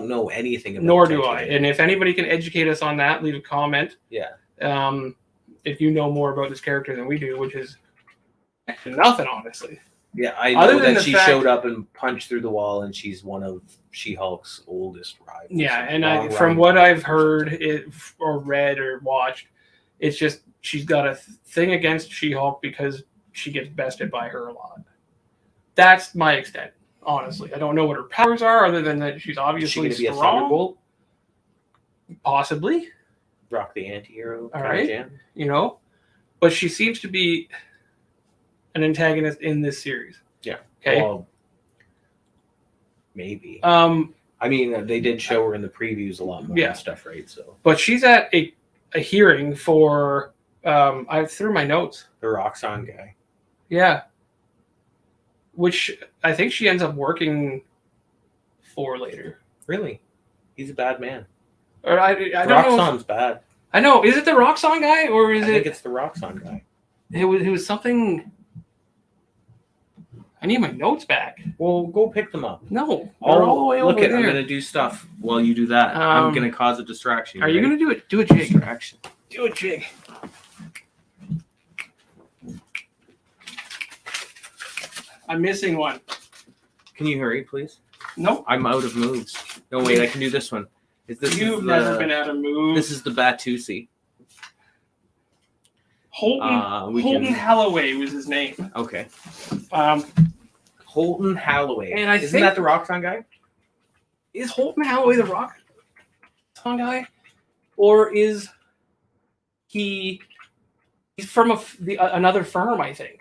Speaker 2: know anything about.
Speaker 1: Nor
Speaker 2: Titania.
Speaker 1: do I. And if anybody can educate us on that, leave a comment.
Speaker 2: Yeah.
Speaker 1: If you know more about this character than we do, which is nothing, honestly.
Speaker 2: Yeah, I know that she showed up and punched through the wall, and she's one of She-Hulk's oldest rivals.
Speaker 1: Yeah, and from what I've heard or read or watched, it's just she's got a thing against She-Hulk because she gets bested by her a lot. That's my extent, honestly. I don't know what her powers are, other than that she's obviously
Speaker 2: strong.
Speaker 1: Be a Thunderbolt? Possibly.
Speaker 2: Rock the anti-hero.
Speaker 1: All right. You know, but she seems to be an antagonist in this series.
Speaker 2: Yeah.
Speaker 1: Okay.
Speaker 2: Well, maybe. I mean, they did show her in the previews a lot more and stuff, right? So.
Speaker 1: But she's at a hearing for. I threw my notes.
Speaker 2: The Roxxon guy.
Speaker 1: Yeah. Which I think she ends up working for later.
Speaker 2: Really? He's a bad man.
Speaker 1: Or I don't know.
Speaker 2: Roxxon's bad.
Speaker 1: I know. Is it the Roxxon guy or is
Speaker 2: I think it's the Roxxon guy.
Speaker 1: It was something. I need my notes back.
Speaker 2: Well, go pick them up.
Speaker 1: No, they're all the way over there.
Speaker 2: I'm gonna do stuff while you do that. I'm gonna cause a distraction.
Speaker 1: Are you gonna do it? Do a jig.
Speaker 2: Distraction.
Speaker 1: Do a jig. I'm missing one.
Speaker 2: Can you hurry, please?
Speaker 1: Nope.
Speaker 2: I'm out of moves. No, wait. I can do this one.
Speaker 1: You've never been out of moves.
Speaker 2: This is the Batusi.
Speaker 1: Holton Holloway was his name.
Speaker 2: Okay. Holton Holloway.
Speaker 1: And
Speaker 2: Isn't that the Roxxon guy?
Speaker 1: Is Holton Holloway the Roxxon guy? Or is he's from another firm, I think.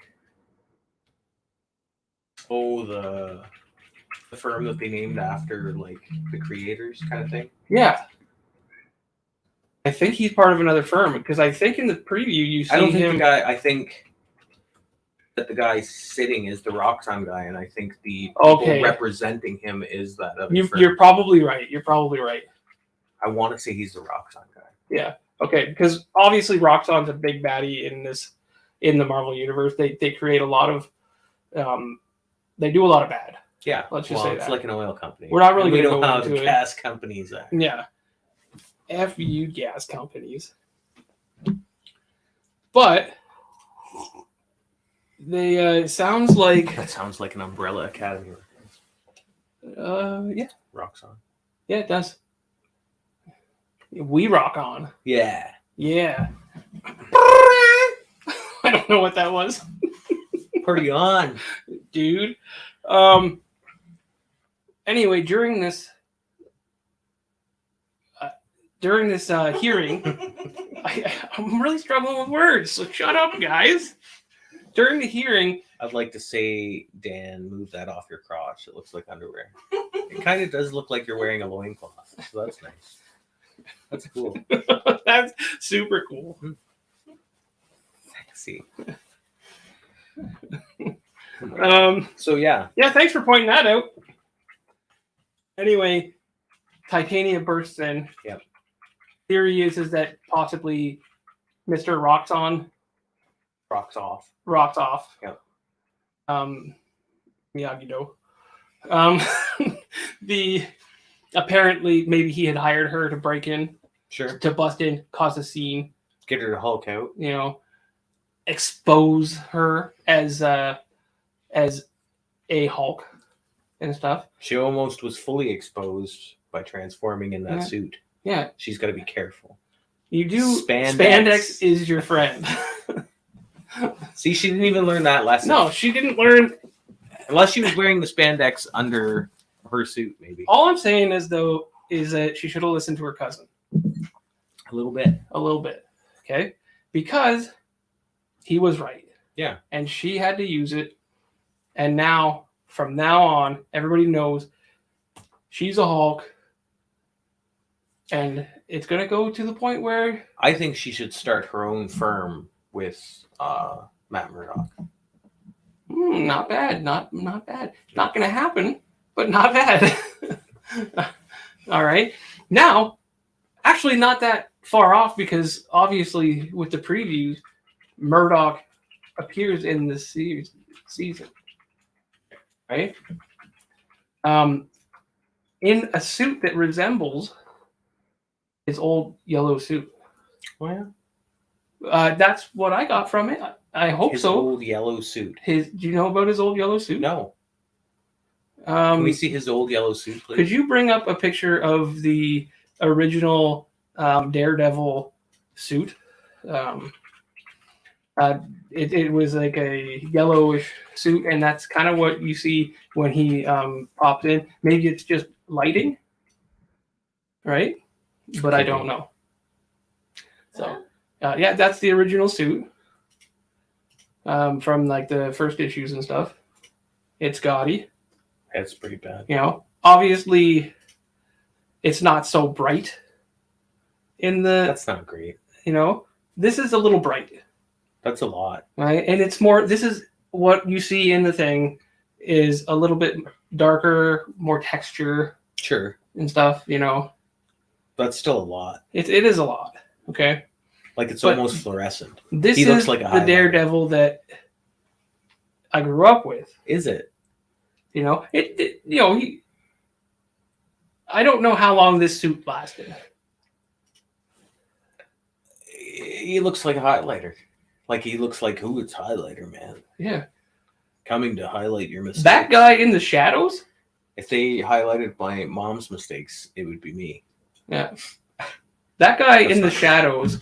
Speaker 2: Oh, the firm that they named after, like, the creators kind of thing?
Speaker 1: Yeah. I think he's part of another firm, because I think in the preview you see him...
Speaker 2: I think that the guy sitting is the Roxxon guy, and I think the people representing him is that other firm.
Speaker 1: You're probably right.
Speaker 2: I want to say he's the Roxxon guy.
Speaker 1: Yeah. Okay, because obviously Roxxon's a big baddie in the Marvel universe. They create a lot of... they do a lot of bad.
Speaker 2: Yeah.
Speaker 1: Let's just say
Speaker 2: it's like an oil company.
Speaker 1: We're not really going to
Speaker 2: go
Speaker 1: into
Speaker 2: into gas companies are.
Speaker 1: Yeah. F you gas companies. But they sounds like
Speaker 2: that sounds like an Umbrella Academy.
Speaker 1: Yeah.
Speaker 2: Roxxon.
Speaker 1: Yeah, it does. We rock on.
Speaker 2: Yeah.
Speaker 1: Yeah. I don't know what that was.
Speaker 2: Party on.
Speaker 1: Dude. Anyway, during this hearing, I'm really struggling with words, so shut up, guys. During the hearing,
Speaker 2: I'd like to say, Dan, move that off your crotch. It looks like underwear. It kind of does look like you're wearing a loincloth, so that's nice. That's cool.
Speaker 1: That's super cool.
Speaker 2: Sexy.
Speaker 1: So
Speaker 2: yeah.
Speaker 1: Yeah, thanks for pointing that out. Anyway, Titania bursts in.
Speaker 2: Yep.
Speaker 1: Theory is that possibly Mr. Rocks off.
Speaker 2: Yep.
Speaker 1: Miyagi-Do. Apparently maybe he had hired her to break in.
Speaker 2: Sure.
Speaker 1: To bust in, cause a scene.
Speaker 2: Get her to Hulk out.
Speaker 1: You know, expose her as a Hulk and stuff.
Speaker 2: She almost was fully exposed by transforming in that suit.
Speaker 1: Yeah.
Speaker 2: She's got to be careful.
Speaker 1: You do.
Speaker 2: Spandex.
Speaker 1: Spandex is your friend.
Speaker 2: See, she didn't even learn that lesson.
Speaker 1: No, she didn't learn.
Speaker 2: Unless she was wearing the spandex under her suit, maybe.
Speaker 1: All I'm saying is that she should have listened to her cousin.
Speaker 2: A little bit.
Speaker 1: Okay? Because he was right.
Speaker 2: Yeah.
Speaker 1: And she had to use it. And now, from now on, everybody knows she's a Hulk. And it's going to go to the point where...
Speaker 2: I think she should start her own firm with Matt Murdock.
Speaker 1: Not bad. Not bad. Not going to happen, but not bad. All right. Now, actually not that far off because obviously with the previews, Murdock appears in this season. Right? In a suit that resembles his old yellow suit.
Speaker 2: Well,
Speaker 1: that's what I got from it. I hope
Speaker 2: his
Speaker 1: so.
Speaker 2: Old yellow suit.
Speaker 1: Do you know about his old yellow suit?
Speaker 2: No. Can we see his old yellow suit, please?
Speaker 1: Could you bring up a picture of the original Daredevil suit? It was like a yellowish suit, and that's kind of what you see when he popped in. Maybe it's just lighting, right? But I don't know. So, yeah, that's the original suit from like the first issues and stuff. It's gaudy.
Speaker 2: That's pretty bad.
Speaker 1: You know, obviously, it's not so bright.
Speaker 2: That's not great.
Speaker 1: You know, this is a little bright.
Speaker 2: That's a lot.
Speaker 1: Right? And it's more, this is what you see in the thing is a little bit darker, more texture.
Speaker 2: Sure.
Speaker 1: And stuff, you know.
Speaker 2: That's still a lot.
Speaker 1: It is a lot. Okay.
Speaker 2: Like it's almost fluorescent.
Speaker 1: This
Speaker 2: he
Speaker 1: is
Speaker 2: looks like
Speaker 1: the Daredevil that I grew up with.
Speaker 2: Is it?
Speaker 1: You know, I don't know how long this suit lasted.
Speaker 2: He looks like a highlighter. Like he looks like, ooh, it's highlighter, man.
Speaker 1: Yeah.
Speaker 2: Coming to highlight your mistakes.
Speaker 1: That guy in the shadows?
Speaker 2: If they highlighted my mom's mistakes, it would be me.
Speaker 1: Yeah. That guy in the shadows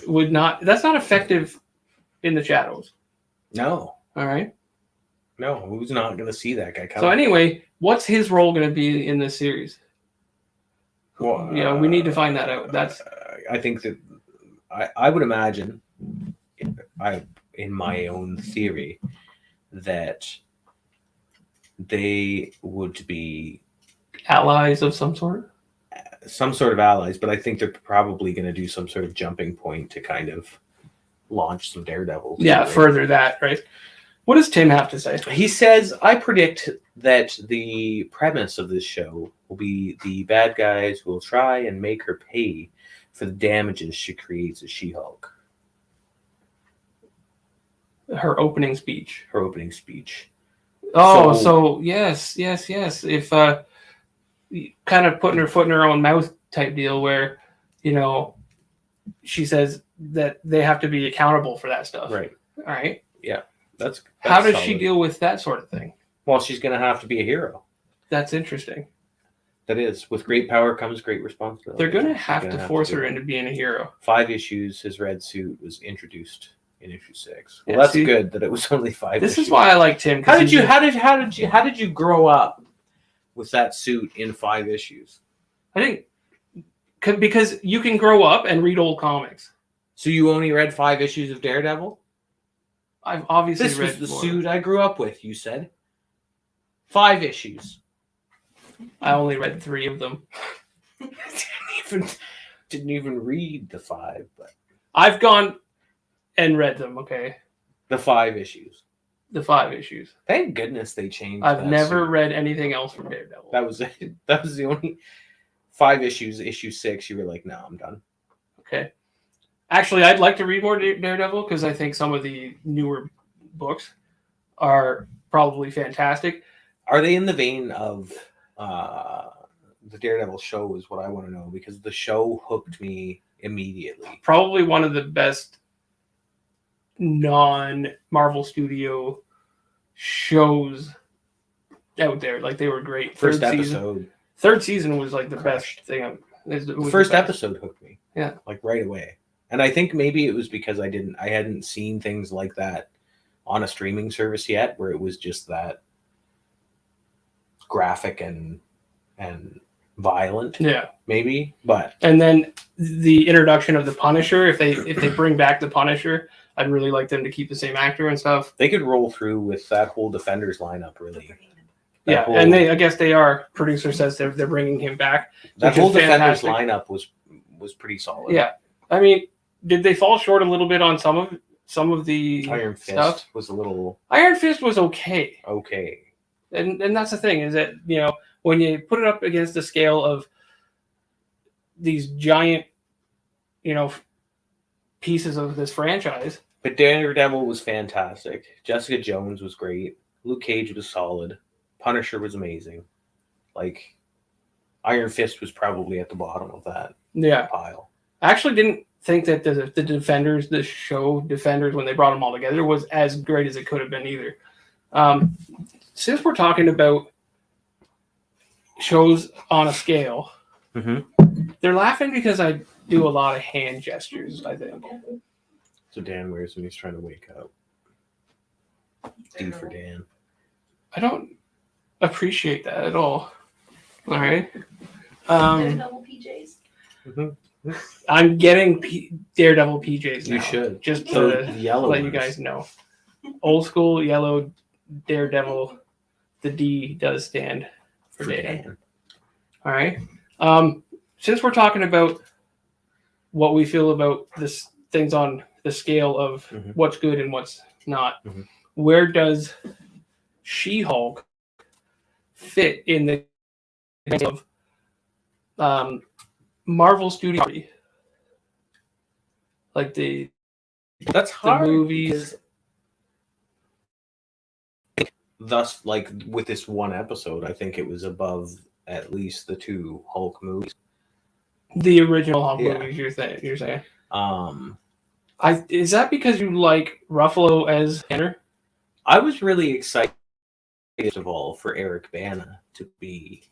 Speaker 1: would not... That's not effective in the shadows.
Speaker 2: No.
Speaker 1: All right?
Speaker 2: No, who's not going to see that guy coming?
Speaker 1: So anyway, what's his role going to be in this series?
Speaker 2: Well,
Speaker 1: we need to find that out. That's.
Speaker 2: I think that I would imagine, in my own theory, that they would be
Speaker 1: allies of some sort.
Speaker 2: Some sort of allies, but I think they're probably going to do some sort of jumping point to kind of launch some Daredevils.
Speaker 1: Yeah, further that, right? What does Tim have to say?
Speaker 2: He says, I predict that the premise of this show will be the bad guys will try and make her pay for the damages she creates as She-Hulk.
Speaker 1: Her opening speech.
Speaker 2: Oh,
Speaker 1: so yes. If kind of putting her foot in her own mouth type deal where, you know, she says that they have to be accountable for that stuff.
Speaker 2: Right.
Speaker 1: All right.
Speaker 2: Yeah. That's
Speaker 1: how does
Speaker 2: solid.
Speaker 1: she deal with that sort of thing?
Speaker 2: Well, she's going to have to be a hero.
Speaker 1: That's interesting.
Speaker 2: That is. With great power comes great responsibility.
Speaker 1: They're going to have to force her into being a hero.
Speaker 2: 5 issues, his red suit was introduced in issue 6. Well,
Speaker 1: Yeah,
Speaker 2: that's
Speaker 1: see,
Speaker 2: good that it was only 5
Speaker 1: This
Speaker 2: issues.
Speaker 1: is why I like Tim.
Speaker 2: How did you grow up with that suit in 5 issues?
Speaker 1: I think because you can grow up and read old comics.
Speaker 2: So you only read 5 issues of Daredevil?
Speaker 1: I've obviously
Speaker 2: This
Speaker 1: read
Speaker 2: was the
Speaker 1: more.
Speaker 2: suit I grew up with, you said. 5 issues.
Speaker 1: I only read 3 of them.
Speaker 2: didn't even read the 5, but
Speaker 1: I've gone and read them, okay?
Speaker 2: the 5 issues.
Speaker 1: The 5 issues.
Speaker 2: Thank goodness they changed.
Speaker 1: I've
Speaker 2: that
Speaker 1: never
Speaker 2: suit.
Speaker 1: read anything else from Daredevil.
Speaker 2: That was it. That was the only 5 issues. Issue 6, you were like, no, I'm done.
Speaker 1: Okay. Actually, I'd like to read more Daredevil because I think some of the newer books are probably fantastic.
Speaker 2: Are they in the vein of the Daredevil show is what I want to know, because the show hooked me immediately.
Speaker 1: Probably one of the best non-Marvel Studio shows out there. Like, they were great.
Speaker 2: First episode.
Speaker 1: Third season was like the best thing.
Speaker 2: The first episode hooked me.
Speaker 1: Yeah.
Speaker 2: Like right away. And I think maybe it was because I hadn't seen things like that on a streaming service yet, where it was just that graphic and violent.
Speaker 1: Yeah.
Speaker 2: Maybe. But
Speaker 1: and then the introduction of the Punisher, if they bring back the Punisher, I'd really like them to keep the same actor and stuff.
Speaker 2: they could roll through with that whole Defenders lineup, really.
Speaker 1: Yeah, and I guess they are. Producer says they're bringing him back.
Speaker 2: That whole Defenders
Speaker 1: fantastic.
Speaker 2: lineup was pretty solid.
Speaker 1: Yeah, I mean, did they fall short a little bit on some of the
Speaker 2: Iron Fist
Speaker 1: stuff?
Speaker 2: was a little
Speaker 1: Iron Fist was okay,
Speaker 2: and
Speaker 1: and that's the thing, is that, you know, when you put it up against the scale of these giant, you know, pieces of this franchise.
Speaker 2: But Daredevil was fantastic. Jessica Jones was great. Luke Cage was solid. Punisher was amazing. Like, Iron Fist was probably at the bottom of that pile.
Speaker 1: I actually didn't think that the Defenders, the show Defenders, when they brought them all together, was as great as it could have been either. Since we're talking about shows on a scale, they're laughing because I do a lot of hand gestures, I think.
Speaker 2: So Dan wears when he's trying to wake up. D for Dan.
Speaker 1: I don't appreciate that at all. All right.
Speaker 3: Daredevil PJs.
Speaker 1: I'm getting Daredevil PJs now.
Speaker 2: You should.
Speaker 1: Just
Speaker 2: So
Speaker 1: to
Speaker 2: yellow
Speaker 1: let you
Speaker 2: ones.
Speaker 1: guys know. Old school yellow Daredevil. The D does stand for Dan. All right. Since we're talking about what we feel about this things on the scale of what's good and what's not, where does She-Hulk fit in the of Marvel Studios? Like
Speaker 2: That's hard.
Speaker 1: the movies.
Speaker 2: Thus, like with this one episode, I think it was above at least the 2 Hulk movies.
Speaker 1: The original Hulk
Speaker 2: Yeah.
Speaker 1: movies, you're saying.
Speaker 2: Is
Speaker 1: that because you like Ruffalo as Banner?
Speaker 2: I was really excited, first of all, for Eric Bana to be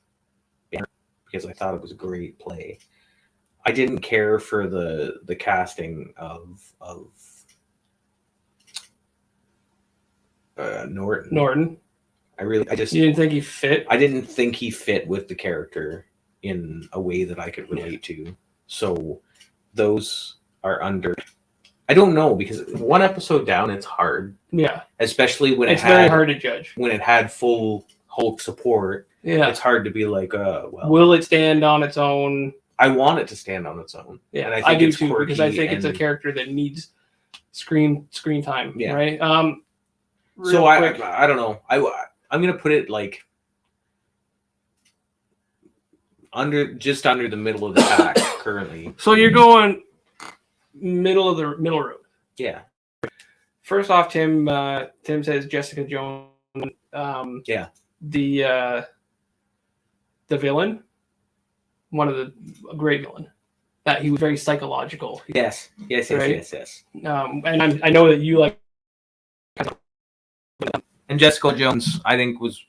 Speaker 2: Banner, because I thought it was a great play. I didn't care for the casting of Norton.
Speaker 1: You
Speaker 2: I
Speaker 1: didn't think he fit?
Speaker 2: I didn't think he fit with the character in a way that I could relate to. So those are under. I don't know, because one episode down, it's hard.
Speaker 1: Yeah.
Speaker 2: Especially when
Speaker 1: it's very hard to judge.
Speaker 2: When it had full Hulk support, it's hard to be like, well.
Speaker 1: Will it stand on its own?
Speaker 2: I want it to stand on its own.
Speaker 1: Yeah,
Speaker 2: and
Speaker 1: I do
Speaker 2: it's
Speaker 1: too, because I think it's a
Speaker 2: and-
Speaker 1: character that needs screen time.
Speaker 2: Yeah.
Speaker 1: Right.
Speaker 2: So
Speaker 1: quick,
Speaker 2: I don't know. I'm gonna put it like just under the middle of the pack currently.
Speaker 1: So you're going middle road.
Speaker 2: Yeah.
Speaker 1: First off, Tim says Jessica Jones.
Speaker 2: Yeah.
Speaker 1: The villain, one of the great villain. That he was very psychological.
Speaker 2: Yes.
Speaker 1: Right? And I know that you like.
Speaker 2: And Jessica Jones, I think, was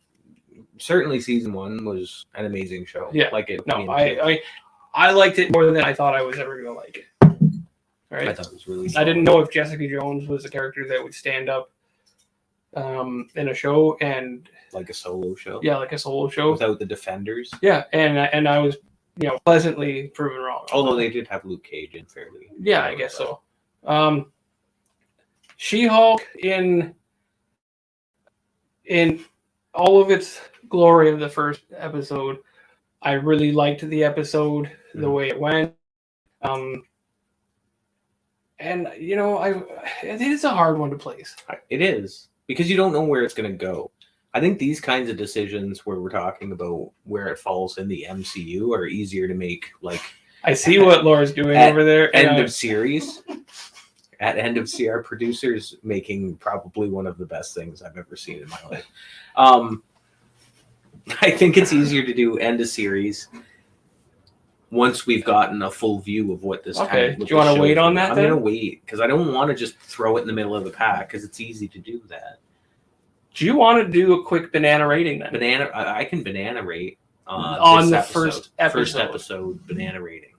Speaker 2: certainly season 1 was an amazing show.
Speaker 1: Yeah.
Speaker 2: Like it.
Speaker 1: No, I liked it more than I thought I was ever gonna like it. Right?
Speaker 2: I thought it was really
Speaker 1: I
Speaker 2: solid.
Speaker 1: didn't know if Jessica Jones was a character that would stand up in a show and
Speaker 2: like a solo show.
Speaker 1: yeah, like a solo show
Speaker 2: without the defenders.
Speaker 1: Yeah, and I was pleasantly proven wrong.
Speaker 2: Although they did have Luke Cage in fairly.
Speaker 1: Yeah, I guess so. She-Hulk in all of its glory of the first episode, I really liked the episode, the way it went. And it is a hard one to place.
Speaker 2: It is, because you don't know where it's going to go. I think these kinds of decisions where we're talking about where it falls in the MCU are easier to make. Like,
Speaker 1: I see what Laura's doing over there.
Speaker 2: End of series. At end of series, our producer's making probably one of the best things I've ever seen in my life. I think it's easier to do end of series once we've gotten a full view of what this.
Speaker 1: Okay. Do you want to wait on that?
Speaker 2: I'm going to wait because I don't want to just throw it in the middle of the pack because it's easy to do that.
Speaker 1: Do you want to do a quick banana rating then?
Speaker 2: I can banana rate
Speaker 1: on the first
Speaker 2: episode banana rating.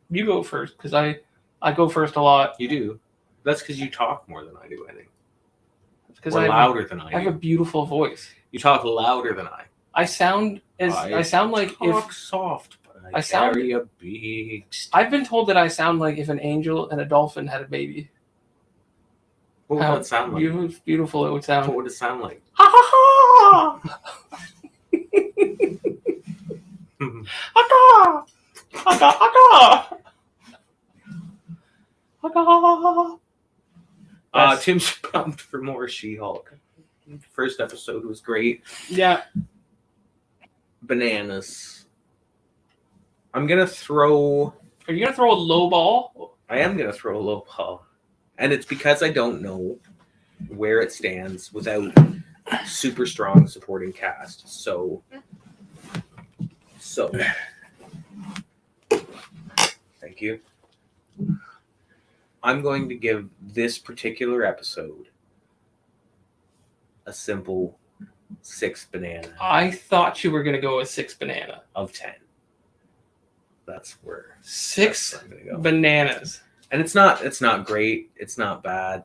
Speaker 1: You go first because I go first a lot.
Speaker 2: You do. That's because you talk more than I do. I think.
Speaker 1: Because
Speaker 2: I'm louder than I do.
Speaker 1: I have a beautiful voice.
Speaker 2: You talk louder than I.
Speaker 1: I sound like
Speaker 2: talk soft, but I carry a big stick.
Speaker 1: I've been told that I sound like if an angel and a dolphin had a baby.
Speaker 2: What would that sound like?
Speaker 1: Beautiful it would sound.
Speaker 2: What would it sound like?
Speaker 1: Ha ha ha!
Speaker 2: Tim's pumped for more She-Hulk. First episode was great.
Speaker 1: Yeah.
Speaker 2: Bananas. I'm gonna throw.
Speaker 1: Are you gonna throw a low ball?
Speaker 2: I am gonna throw a low ball, and it's because I don't know where it stands without super strong supporting cast. So. Thank you. I'm going to give this particular episode a simple 6 banana.
Speaker 1: I thought you were going to go with 6 banana.
Speaker 2: Of 10. That's where
Speaker 1: 6
Speaker 2: I'm gonna go.
Speaker 1: bananas.
Speaker 2: And it's not great. It's not bad.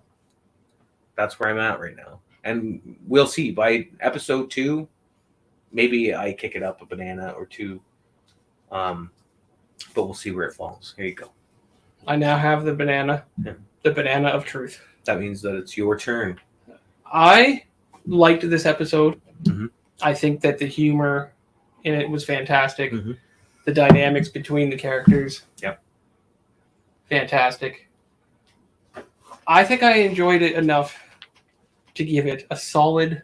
Speaker 2: That's where I'm at right now. And we'll see. By episode 2, maybe I kick it up a banana or 2. But we'll see where it falls. Here you go.
Speaker 1: I now have the banana.
Speaker 2: Yeah.
Speaker 1: The banana of truth.
Speaker 2: That means that it's your turn.
Speaker 1: I liked this episode.
Speaker 2: Mm-hmm.
Speaker 1: I think that the humor in it was fantastic.
Speaker 2: Mm-hmm.
Speaker 1: The dynamics between the characters.
Speaker 2: Yep.
Speaker 1: Fantastic. I think I enjoyed it enough to give it a solid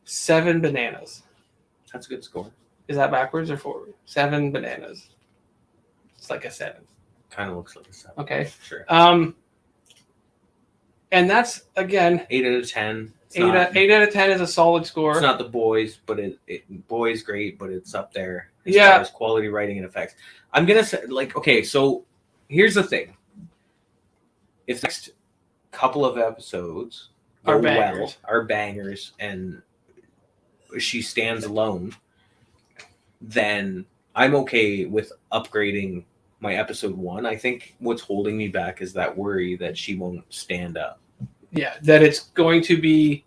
Speaker 1: 7 bananas.
Speaker 2: That's a good score.
Speaker 1: Is that backwards or forward? 7 bananas. It's like a 7.
Speaker 2: Kind of looks like a 7.
Speaker 1: Okay.
Speaker 2: Sure.
Speaker 1: And that's, again...
Speaker 2: 8 out of 10.
Speaker 1: 8 out of 10 is a solid score.
Speaker 2: It's not the boys, but boys great, but it's up there as
Speaker 1: Yeah.
Speaker 2: far as quality writing and effects. I'm going to say, okay, so here's the thing. If the next couple of episodes go well, are bangers, and she stands alone, then I'm okay with upgrading my episode 1. I think what's holding me back is that worry that she won't stand up.
Speaker 1: Yeah, that it's going to be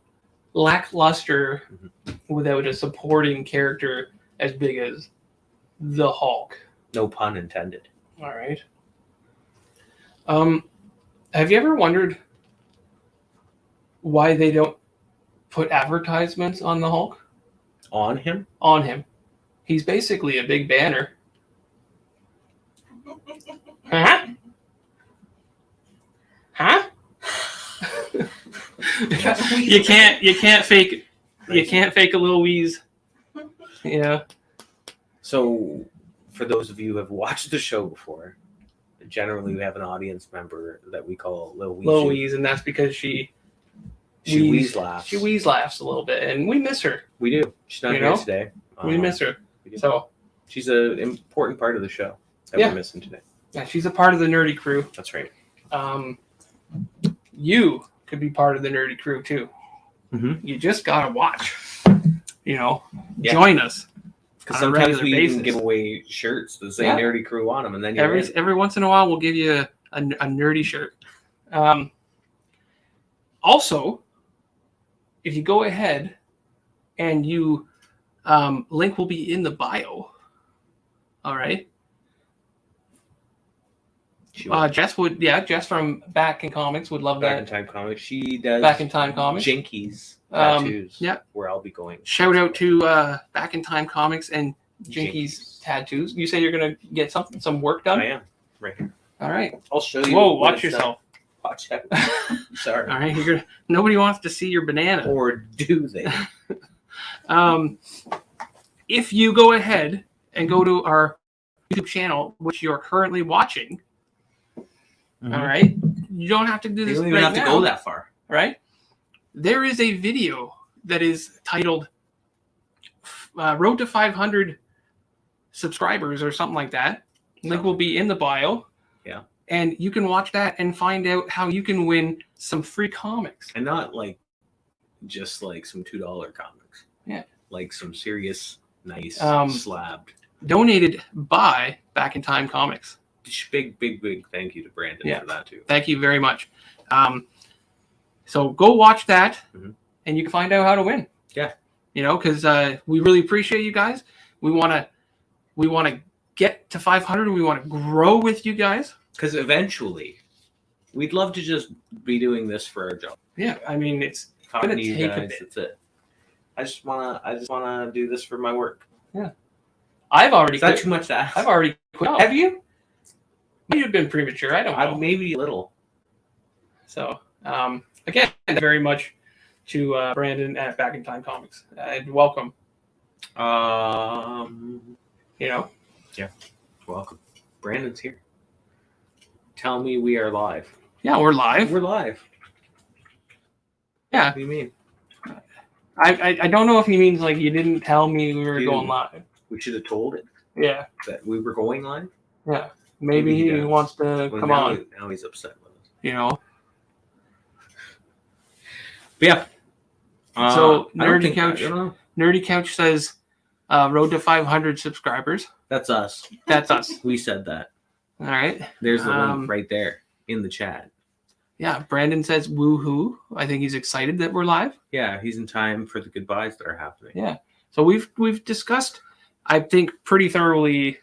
Speaker 1: lackluster without a supporting character as big as the Hulk.
Speaker 2: No pun intended.
Speaker 1: All right. Have you ever wondered why they don't put advertisements on the Hulk?
Speaker 2: On him?
Speaker 1: On him. He's basically a big banner. Huh? Huh? you can't fake a little wheeze. Yeah.
Speaker 2: So for those of you who have watched the show before, generally we have an audience member that we call Lil Wheeze.
Speaker 1: Lil Wheeze, and that's because she
Speaker 2: wheeze laughs.
Speaker 1: She wheeze laughs a little bit, and we miss her.
Speaker 2: We do. She's not here today.
Speaker 1: We miss her. So
Speaker 2: she's an important part of the show that we're missing today.
Speaker 1: Yeah, she's a part of the nerdy crew.
Speaker 2: That's right.
Speaker 1: You could be part of the nerdy crew too.
Speaker 2: Mm-hmm.
Speaker 1: You just gotta watch. Join us.
Speaker 2: Because
Speaker 1: on a
Speaker 2: sometimes
Speaker 1: regular
Speaker 2: we
Speaker 1: basis.
Speaker 2: even give away shirts that say
Speaker 1: Yeah.
Speaker 2: Nerdy Crew on them, and then you're
Speaker 1: Every once in a while, we'll give you a nerdy shirt. Also, if you go ahead and you link will be in the bio. All right. Jess from Back in Comics would love
Speaker 2: Back in
Speaker 1: that.
Speaker 2: Time Comics. She does
Speaker 1: Back in Time Comics.
Speaker 2: Jinkies tattoos.
Speaker 1: Yeah.
Speaker 2: Where I'll be going.
Speaker 1: Shout out to Back in Time Comics and Jinkies tattoos. You say you're gonna get some work done?
Speaker 2: I am right here.
Speaker 1: All right.
Speaker 2: I'll show you.
Speaker 1: Whoa!
Speaker 2: when
Speaker 1: Watch
Speaker 2: it's
Speaker 1: yourself.
Speaker 2: done. Watch out. Sorry.
Speaker 1: All right. Nobody wants to see your banana.
Speaker 2: Or do they?
Speaker 1: If you go ahead and go to our YouTube channel, which you're currently watching, all right, you don't have to do
Speaker 2: You
Speaker 1: this
Speaker 2: don't even
Speaker 1: right
Speaker 2: have to
Speaker 1: now,
Speaker 2: go that far.
Speaker 1: right? There is a video that is titled Road to 500 Subscribers or something like that. Link will be in the bio.
Speaker 2: Yeah.
Speaker 1: And you can watch that and find out how you can win some free comics.
Speaker 2: And not like just like some $2 comics.
Speaker 1: Yeah.
Speaker 2: Like some serious, nice, slabbed.
Speaker 1: Donated by Back in Time Comics.
Speaker 2: Big thank you to Brandon for that too.
Speaker 1: Thank you very much. So go watch that, and you can find out how to win.
Speaker 2: Yeah.
Speaker 1: You know, because we really appreciate you guys. We want to get to 500. We want to grow with you guys.
Speaker 2: Because eventually, we'd love to just be doing this for our job.
Speaker 1: Yeah, I mean it's
Speaker 2: Talking
Speaker 1: gonna
Speaker 2: to you
Speaker 1: take a
Speaker 2: guys,
Speaker 1: bit.
Speaker 2: that's it. I just wanna do this for my work.
Speaker 1: Yeah. I've already.
Speaker 2: Is that
Speaker 1: quit.
Speaker 2: too much to ask?
Speaker 1: I've already quit.
Speaker 2: Have you?
Speaker 1: Might have been premature. I don't know.
Speaker 2: Maybe a little.
Speaker 1: So again, thank you very much to Brandon at Back in Time Comics. And welcome. You know.
Speaker 2: Yeah. Welcome. Brandon's here. Tell me we are live.
Speaker 1: Yeah, we're live.
Speaker 2: We're live.
Speaker 1: Yeah.
Speaker 2: What do you mean?
Speaker 1: I don't know if he means like you didn't tell me we were going live.
Speaker 2: We should have told it
Speaker 1: Yeah.
Speaker 2: that we were going live.
Speaker 1: Yeah. Maybe he
Speaker 2: does.
Speaker 1: wants to come
Speaker 2: now
Speaker 1: on.
Speaker 2: Now he's upset with us.
Speaker 1: You know.
Speaker 2: But yeah.
Speaker 1: So
Speaker 2: I don't
Speaker 1: Nerdy
Speaker 2: think-
Speaker 1: Couch.
Speaker 2: I don't know.
Speaker 1: Nerdy Couch says, "Road to 500 subscribers."
Speaker 2: That's us.
Speaker 1: That's us.
Speaker 2: We said that.
Speaker 1: All right.
Speaker 2: There's the link right there in the chat.
Speaker 1: Yeah. Brandon says, "Woohoo!" I think he's excited that we're live.
Speaker 2: Yeah, he's in time for the goodbyes that are happening.
Speaker 1: Yeah. So we've discussed, I think, pretty thoroughly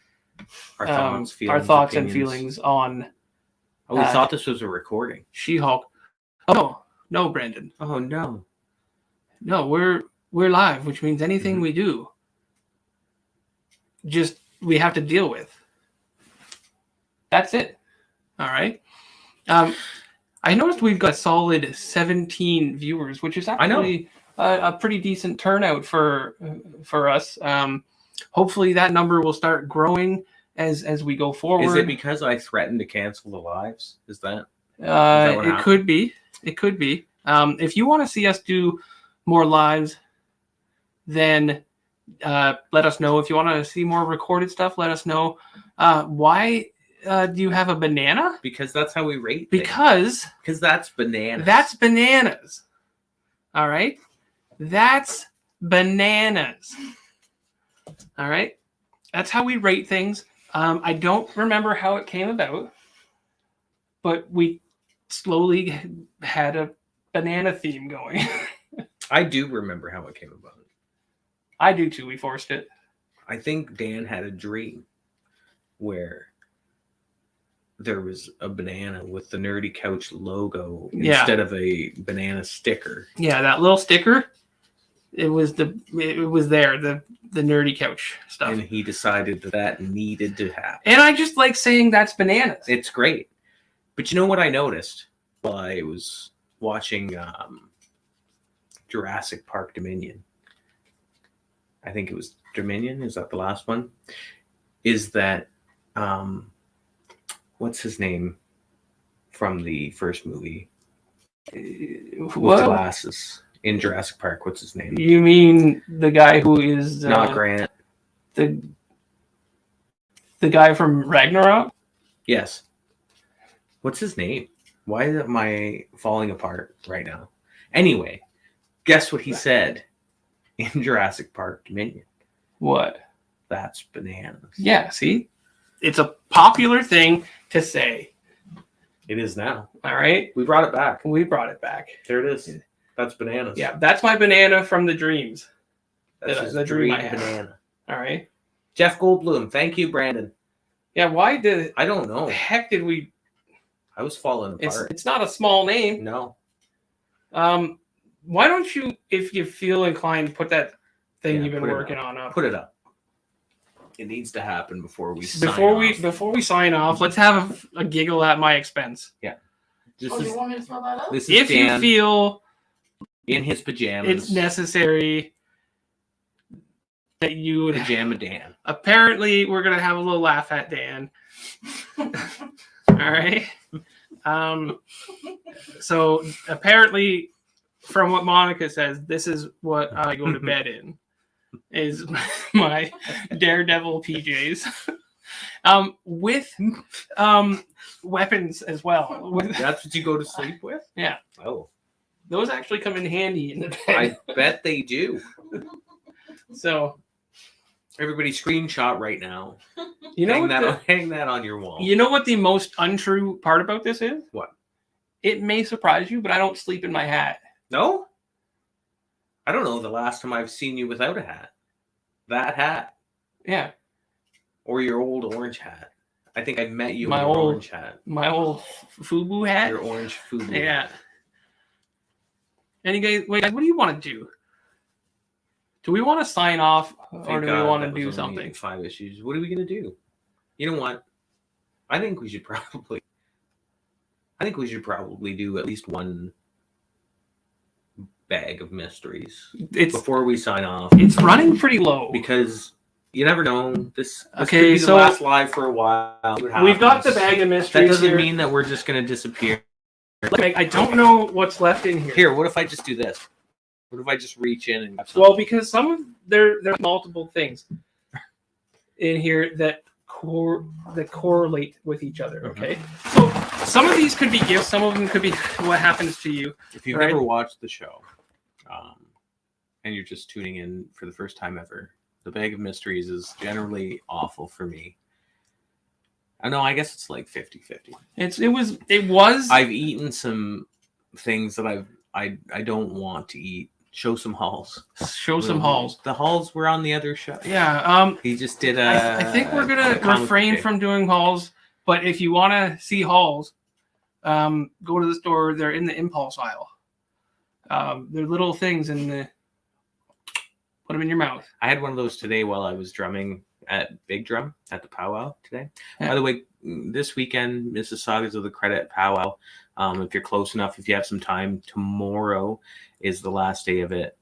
Speaker 2: Our
Speaker 1: our thoughts and feelings on
Speaker 2: Oh, we thought this was a recording.
Speaker 1: She-Hulk. Oh no, Brandon.
Speaker 2: Oh no.
Speaker 1: No, we're live, which means anything we do, just we have to deal with. That's it. All right. I noticed we've got a solid 17 viewers, which is actually a pretty decent turnout for us. Hopefully that number will start growing as we go forward.
Speaker 2: Is it because I threatened to cancel the lives? Is that what
Speaker 1: it
Speaker 2: happened?
Speaker 1: could be. It could be. If you want to see us do more lives, then let us know. If you want to see more recorded stuff, let us know. Why do you have a banana?
Speaker 2: Because that's how we rate
Speaker 1: Because
Speaker 2: that's bananas.
Speaker 1: that's bananas. All right? That's bananas. All right? That's how we rate things. I don't remember how it came about, but we slowly had a banana theme going.
Speaker 2: I do remember how it came about.
Speaker 1: I do too. We forced it.
Speaker 2: I think Dan had a dream where there was a banana with the Nerdy Couch logo instead of a banana sticker.
Speaker 1: Yeah, that little sticker. It was there, the Nerdy Couch stuff.
Speaker 2: And he decided that needed to happen.
Speaker 1: And I just like saying that's bananas.
Speaker 2: It's great. But you know what I noticed while I was watching Jurassic Park Dominion? I think it was Dominion. Is that the last one? Is that what's his name from the first movie with the glasses in Jurassic Park? What's his name?
Speaker 1: You mean the guy who is
Speaker 2: not Grant?
Speaker 1: The guy from Ragnarok?
Speaker 2: Yes. What's his name? Why am I falling apart right now? Anyway, guess what he said in Jurassic Park Dominion?
Speaker 1: What?
Speaker 2: That's bananas.
Speaker 1: Yeah, see? It's a popular thing to say.
Speaker 2: It is now.
Speaker 1: All right?
Speaker 2: We brought it back.
Speaker 1: We brought it back.
Speaker 2: There it is. That's bananas.
Speaker 1: Yeah, that's my banana from the dreams.
Speaker 2: That's
Speaker 1: the
Speaker 2: his
Speaker 1: dream
Speaker 2: dream
Speaker 1: I had.
Speaker 2: banana.
Speaker 1: All right?
Speaker 2: Jeff Goldblum. Thank you, Brandon.
Speaker 1: Yeah, why the
Speaker 2: I don't know.
Speaker 1: heck did we...
Speaker 2: I was falling apart.
Speaker 1: It's not a small name.
Speaker 2: No.
Speaker 1: Why don't you, if you feel inclined, put that thing you've been working on up?
Speaker 2: Put it up. It needs to happen before we
Speaker 1: Before we sign off, let's have a giggle at my expense.
Speaker 2: Yeah.
Speaker 3: You want me to spell that up?
Speaker 2: This is
Speaker 1: If
Speaker 2: Dan
Speaker 1: you feel
Speaker 2: in his pajamas.
Speaker 1: it's necessary that you would...
Speaker 2: Pajama Dan.
Speaker 1: Apparently, we're going to have a little laugh at Dan. All right? So, apparently, from what Monica says, this is what I go to bed in. Is my Daredevil PJs. With weapons as well.
Speaker 2: That's what you go to sleep with?
Speaker 1: Yeah.
Speaker 2: Oh.
Speaker 1: Those actually come in handy in the bed.
Speaker 2: I bet they do.
Speaker 1: So,
Speaker 2: everybody screenshot right now.
Speaker 1: you know
Speaker 2: hang that on your wall.
Speaker 1: You know what the most untrue part about this is?
Speaker 2: What?
Speaker 1: It may surprise you, but I don't sleep in my hat.
Speaker 2: No? I don't know the last time I've seen you without a hat. That hat.
Speaker 1: Yeah.
Speaker 2: Or your old orange hat. I think I met you in
Speaker 1: My
Speaker 2: your
Speaker 1: old-
Speaker 2: orange hat.
Speaker 1: My old FUBU hat.
Speaker 2: Your orange food.
Speaker 1: Yeah. Any guys, wait, what do you want to do? Do we want to sign off, or do we want to do something?
Speaker 2: 5 issues. What are we gonna do? You know what? I think we should probably do at least one bag of mysteries before we sign off.
Speaker 1: It's running pretty low
Speaker 2: Because you never know. This
Speaker 1: Okay,
Speaker 2: could be the
Speaker 1: so-
Speaker 2: last live for a while.
Speaker 1: We've got the bag of
Speaker 2: That
Speaker 1: mysteries
Speaker 2: doesn't
Speaker 1: here.
Speaker 2: mean that we're just gonna disappear.
Speaker 1: Like, I don't know what's left in here.
Speaker 2: Here, what if I just do this? What if I just reach in and grab something?
Speaker 1: Well, because there's multiple things in here that correlate with each other. Okay, so some of these could be gifts. Some of them could be what happens to you.
Speaker 2: If you've
Speaker 1: Right.
Speaker 2: never watched the show, and you're just tuning in for the first time ever, the bag of mysteries is generally awful for me. I know. I guess it's like 50-50.
Speaker 1: It was.
Speaker 2: I've eaten some things that I don't want to eat. Show some hauls.
Speaker 1: Show some hauls.
Speaker 2: The hauls were on the other show.
Speaker 1: Yeah.
Speaker 2: He just did
Speaker 1: I think we're gonna refrain from doing hauls. But if you want to see hauls, go to the store. They're in the impulse aisle. They're little things in the. Put them in your mouth.
Speaker 2: I had one of those today while I was drumming at Big Drum at the powwow today.
Speaker 1: Yeah.
Speaker 2: By the way, this weekend, Mississaugas of the Credit powwow. If you're close enough, if you have some time, tomorrow is the last day of it.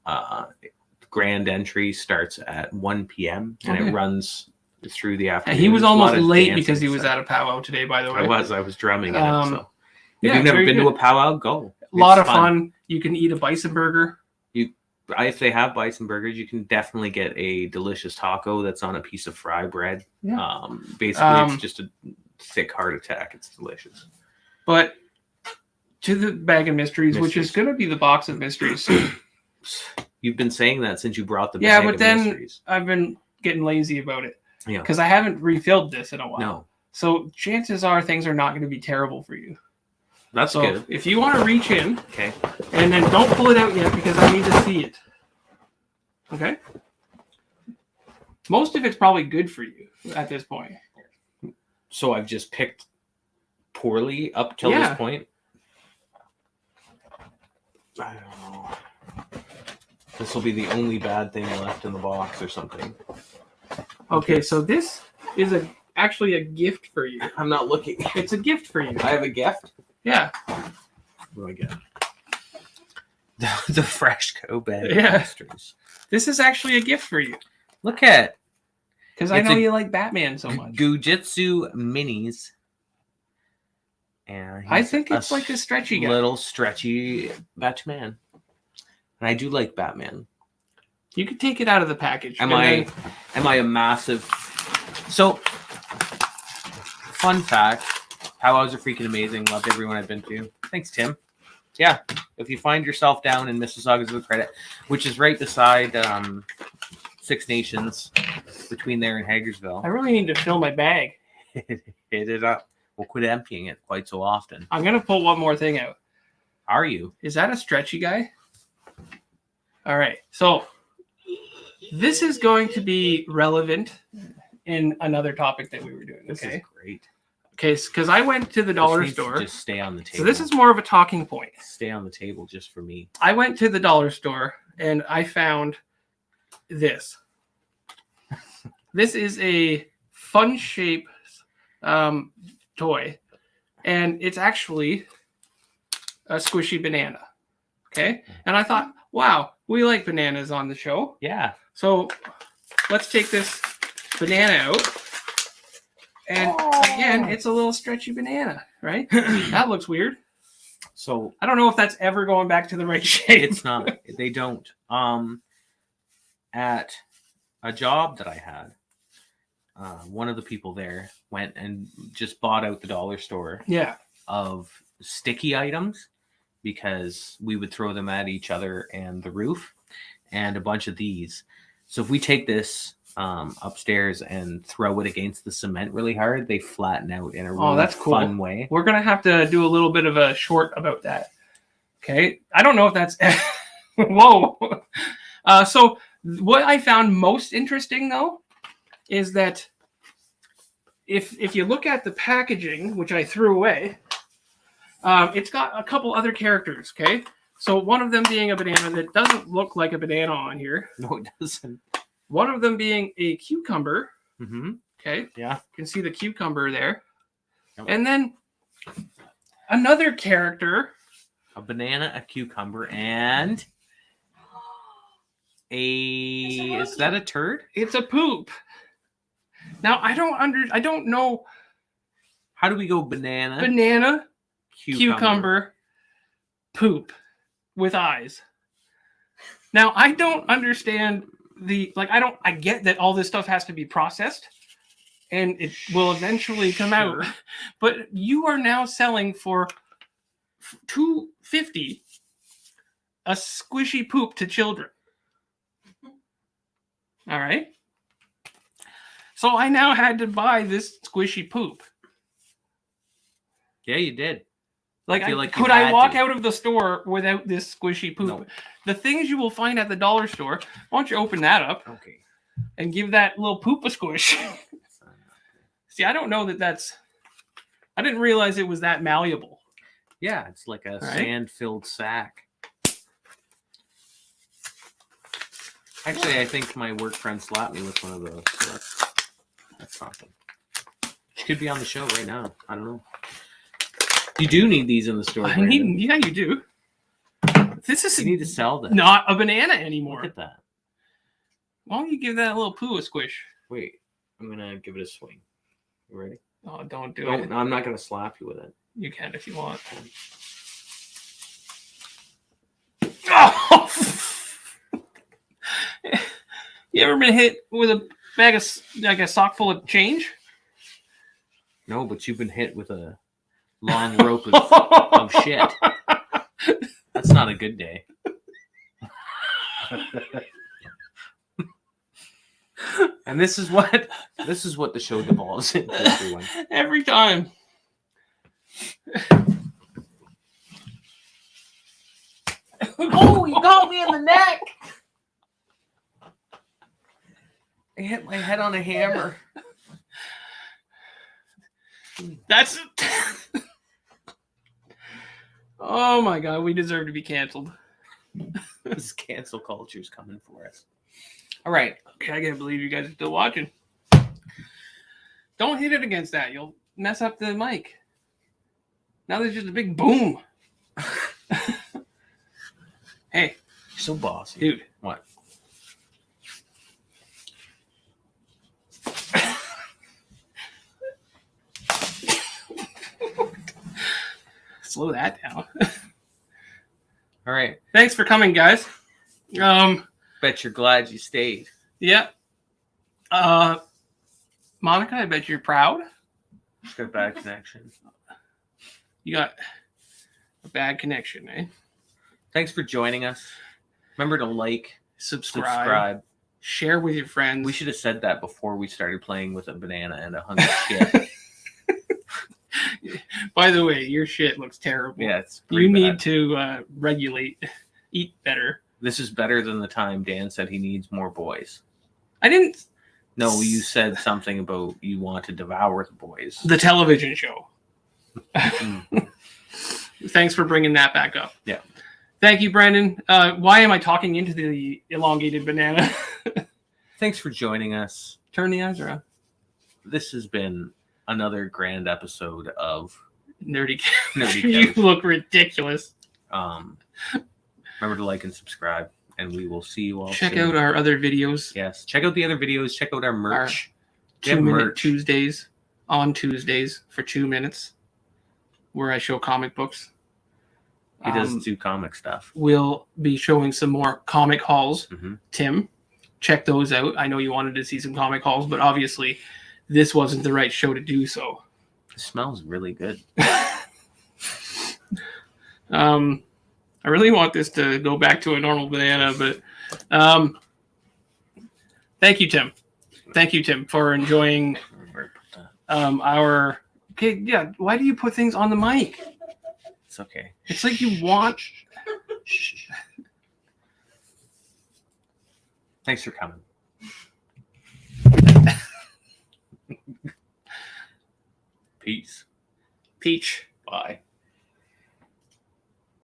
Speaker 2: Grand entry starts at 1 p.m. and
Speaker 1: Okay.
Speaker 2: it runs through the afternoon.
Speaker 1: And he was
Speaker 2: There's a lot
Speaker 1: almost
Speaker 2: of
Speaker 1: late
Speaker 2: dancing
Speaker 1: because he was
Speaker 2: stuff.
Speaker 1: at a powwow today. By the way,
Speaker 2: I was drumming in it. So if
Speaker 1: yeah,
Speaker 2: you've never
Speaker 1: very
Speaker 2: been to
Speaker 1: good.
Speaker 2: a powwow, go.
Speaker 1: A lot of fun. You can eat a bison burger.
Speaker 2: If they have bison burgers, you can definitely get a delicious taco that's on a piece of fry bread.
Speaker 1: Yeah.
Speaker 2: Basically, it's just a thick heart attack. It's delicious.
Speaker 1: But to the bag of mysteries, which is going to be the box of mysteries.
Speaker 2: You've been saying that since you brought the bag
Speaker 1: Yeah, but
Speaker 2: of
Speaker 1: then
Speaker 2: mysteries.
Speaker 1: I've been getting lazy about it.
Speaker 2: Yeah.
Speaker 1: Because I haven't refilled this in a while.
Speaker 2: No,
Speaker 1: So chances are things are not going to be terrible for you.
Speaker 2: that's
Speaker 1: So
Speaker 2: good.
Speaker 1: if you want to reach in,
Speaker 2: Okay.
Speaker 1: and then don't pull it out yet because I need to see it. Okay? Most of it's probably good for you at this point.
Speaker 2: So I've just picked poorly up till
Speaker 1: Yeah.
Speaker 2: this point. I don't know. This will be the only bad thing left in the box or something.
Speaker 1: Okay, so this is actually a gift for you.
Speaker 2: I'm not looking.
Speaker 1: It's a gift for you.
Speaker 2: I have a gift.
Speaker 1: Yeah.
Speaker 2: What do I get? The fresh go bag of
Speaker 1: Yeah.
Speaker 2: mysteries.
Speaker 1: This is actually a gift for you.
Speaker 2: Look at
Speaker 1: Because I
Speaker 2: It's
Speaker 1: know
Speaker 2: a
Speaker 1: you like Batman so much.
Speaker 2: Gujitsu minis. And
Speaker 1: I
Speaker 2: he's
Speaker 1: think it's like a stretchy guy.
Speaker 2: little stretchy Batman. And I do like Batman.
Speaker 1: You could take it out of the package.
Speaker 2: Am
Speaker 1: and
Speaker 2: I a massive so fun fact, powwows are freaking amazing. Loved everyone I've been to. Thanks, Tim. Yeah. If you find yourself down in Mississaugas of the Credit, which is right beside Six Nations between there and Hagersville.
Speaker 1: I really need to fill my bag.
Speaker 2: Hit it up. We'll quit emptying it quite so often.
Speaker 1: I'm gonna pull one more thing out.
Speaker 2: Are you?
Speaker 1: Is that a stretchy guy? All right. So this is going to be relevant in another topic that we were doing.
Speaker 2: This
Speaker 1: Okay.
Speaker 2: is great.
Speaker 1: Okay, because I went to the dollar store.
Speaker 2: Just stay on the table.
Speaker 1: So this is more of a talking point.
Speaker 2: Stay on the table just for me.
Speaker 1: I went to the dollar store and I found this. This is a fun shape toy, and it's actually a squishy banana. Okay, and I thought, wow, we like bananas on the show.
Speaker 2: Yeah.
Speaker 1: So let's take this banana out. And again, it's a little stretchy banana, right? That looks weird.
Speaker 2: So
Speaker 1: I don't know if that's ever going back to the right shape.
Speaker 2: it's not. They don't. At a job that I had, one of the people there went and just bought out the dollar store
Speaker 1: Yeah.
Speaker 2: of sticky items because we would throw them at each other and the roof and a bunch of these. So if we take this upstairs and throw it against the cement really hard, they flatten out in a really
Speaker 1: that's cool.
Speaker 2: fun way.
Speaker 1: We're going to have to do a little bit of a short about that. Okay. I don't know if that's... Whoa. So what I found most interesting, though, is that if you look at the packaging, which I threw away, it's got a couple other characters, okay? So one of them being a banana that doesn't look like a banana on here.
Speaker 2: No, it doesn't.
Speaker 1: One of them being a cucumber.
Speaker 2: Mm-hmm.
Speaker 1: Okay.
Speaker 2: Yeah.
Speaker 1: You can see the cucumber there.
Speaker 2: Yep.
Speaker 1: And then another character.
Speaker 2: A banana, a cucumber, and is that a turd?
Speaker 1: It's a poop. Now I don't know.
Speaker 2: How do we go banana,
Speaker 1: Banana, cucumber, poop with eyes. Now I don't understand I get that all this stuff has to be processed and it will eventually come out, but you are now selling for $2.50 a squishy poop to children. All right. So I now had to buy this squishy poop.
Speaker 2: Yeah, you did.
Speaker 1: Like,
Speaker 2: I feel like
Speaker 1: could
Speaker 2: you
Speaker 1: I
Speaker 2: had
Speaker 1: walk
Speaker 2: to.
Speaker 1: out of the store without this squishy poop?
Speaker 2: No.
Speaker 1: The things you will find at the dollar store, why don't you open that up
Speaker 2: Okay.
Speaker 1: and give that little poop a squish? See, I don't know that's... I didn't realize it was that malleable.
Speaker 2: Yeah, it's like a
Speaker 1: right.
Speaker 2: sand-filled sack. Actually, I think my work friend slapped me with one of those. So that's something. She could be on the show right now. I don't know. You do need these in the store.
Speaker 1: Yeah, you do. This is
Speaker 2: You need to sell them.
Speaker 1: not a banana anymore.
Speaker 2: Look at that.
Speaker 1: Why don't you give that little poo a squish?
Speaker 2: Wait, I'm gonna give it a swing. You ready?
Speaker 1: Oh, don't do
Speaker 2: No,
Speaker 1: it.
Speaker 2: I'm not gonna slap you with it.
Speaker 1: You can if you want. Oh! You ever been hit with a bag of a sock full of change?
Speaker 2: No, but you've been hit with a long rope of shit. That's not a good day. And this is what the show devolves into, everyone.
Speaker 1: Every time.
Speaker 3: Oh, you got me in the neck.
Speaker 2: I hit my head on a hammer.
Speaker 1: That's Oh my god, we deserve to be canceled.
Speaker 2: This cancel culture is coming for us. All right.
Speaker 1: Okay, I can't believe you guys are still watching. Don't hit it against that. You'll mess up the mic. Now there's just a big boom. Hey.
Speaker 2: You're so bossy.
Speaker 1: Dude.
Speaker 2: What?
Speaker 1: Slow that down.
Speaker 2: All right.
Speaker 1: Thanks for coming, guys.
Speaker 2: Bet you're glad you stayed.
Speaker 1: Yeah. Monica, I bet you're proud.
Speaker 2: Just got a bad connection.
Speaker 1: You got a bad connection, eh?
Speaker 2: Thanks for joining us. Remember to like,
Speaker 1: Subscribe.
Speaker 2: subscribe,
Speaker 1: share with your friends.
Speaker 2: We should have said that before we started playing with a banana and a hunk of shit.
Speaker 1: By the way, your shit looks terrible.
Speaker 2: Yeah, it's
Speaker 1: you need to regulate, eat better.
Speaker 2: This is better than the time Dan said he needs more boys.
Speaker 1: I didn't.
Speaker 2: No, you said something about you want to devour the boys.
Speaker 1: The television show.
Speaker 2: Mm.
Speaker 1: Thanks for bringing that back up.
Speaker 2: Yeah.
Speaker 1: Thank you, Brandon. Why am I talking into the elongated banana?
Speaker 2: Thanks for joining us.
Speaker 1: Turn the eyes around.
Speaker 2: This has been another grand episode of
Speaker 1: Nerdy
Speaker 2: Nerdy
Speaker 1: You
Speaker 2: Couch.
Speaker 1: look ridiculous.
Speaker 2: Remember to like and subscribe, and we will see you all
Speaker 1: Check
Speaker 2: soon.
Speaker 1: out our other videos.
Speaker 2: Yes, check out the other videos. Check out our merch. We
Speaker 1: 2
Speaker 2: have
Speaker 1: Minute
Speaker 2: merch.
Speaker 1: Tuesdays on Tuesdays for 2 minutes, where I show comic books.
Speaker 2: He does do comic stuff.
Speaker 1: We'll be showing some more comic hauls.
Speaker 2: Mm-hmm.
Speaker 1: Tim, check those out. I know you wanted to see some comic hauls, but obviously this wasn't the right show to do so.
Speaker 2: It smells really good.
Speaker 1: I really want this to go back to a normal banana, but thank you, Tim. Thank you, Tim, for enjoying our... Okay, yeah, why do you put things on the mic?
Speaker 2: It's okay.
Speaker 1: It's like you want...
Speaker 2: Thanks for coming. Peace.
Speaker 1: Peach.
Speaker 2: Bye.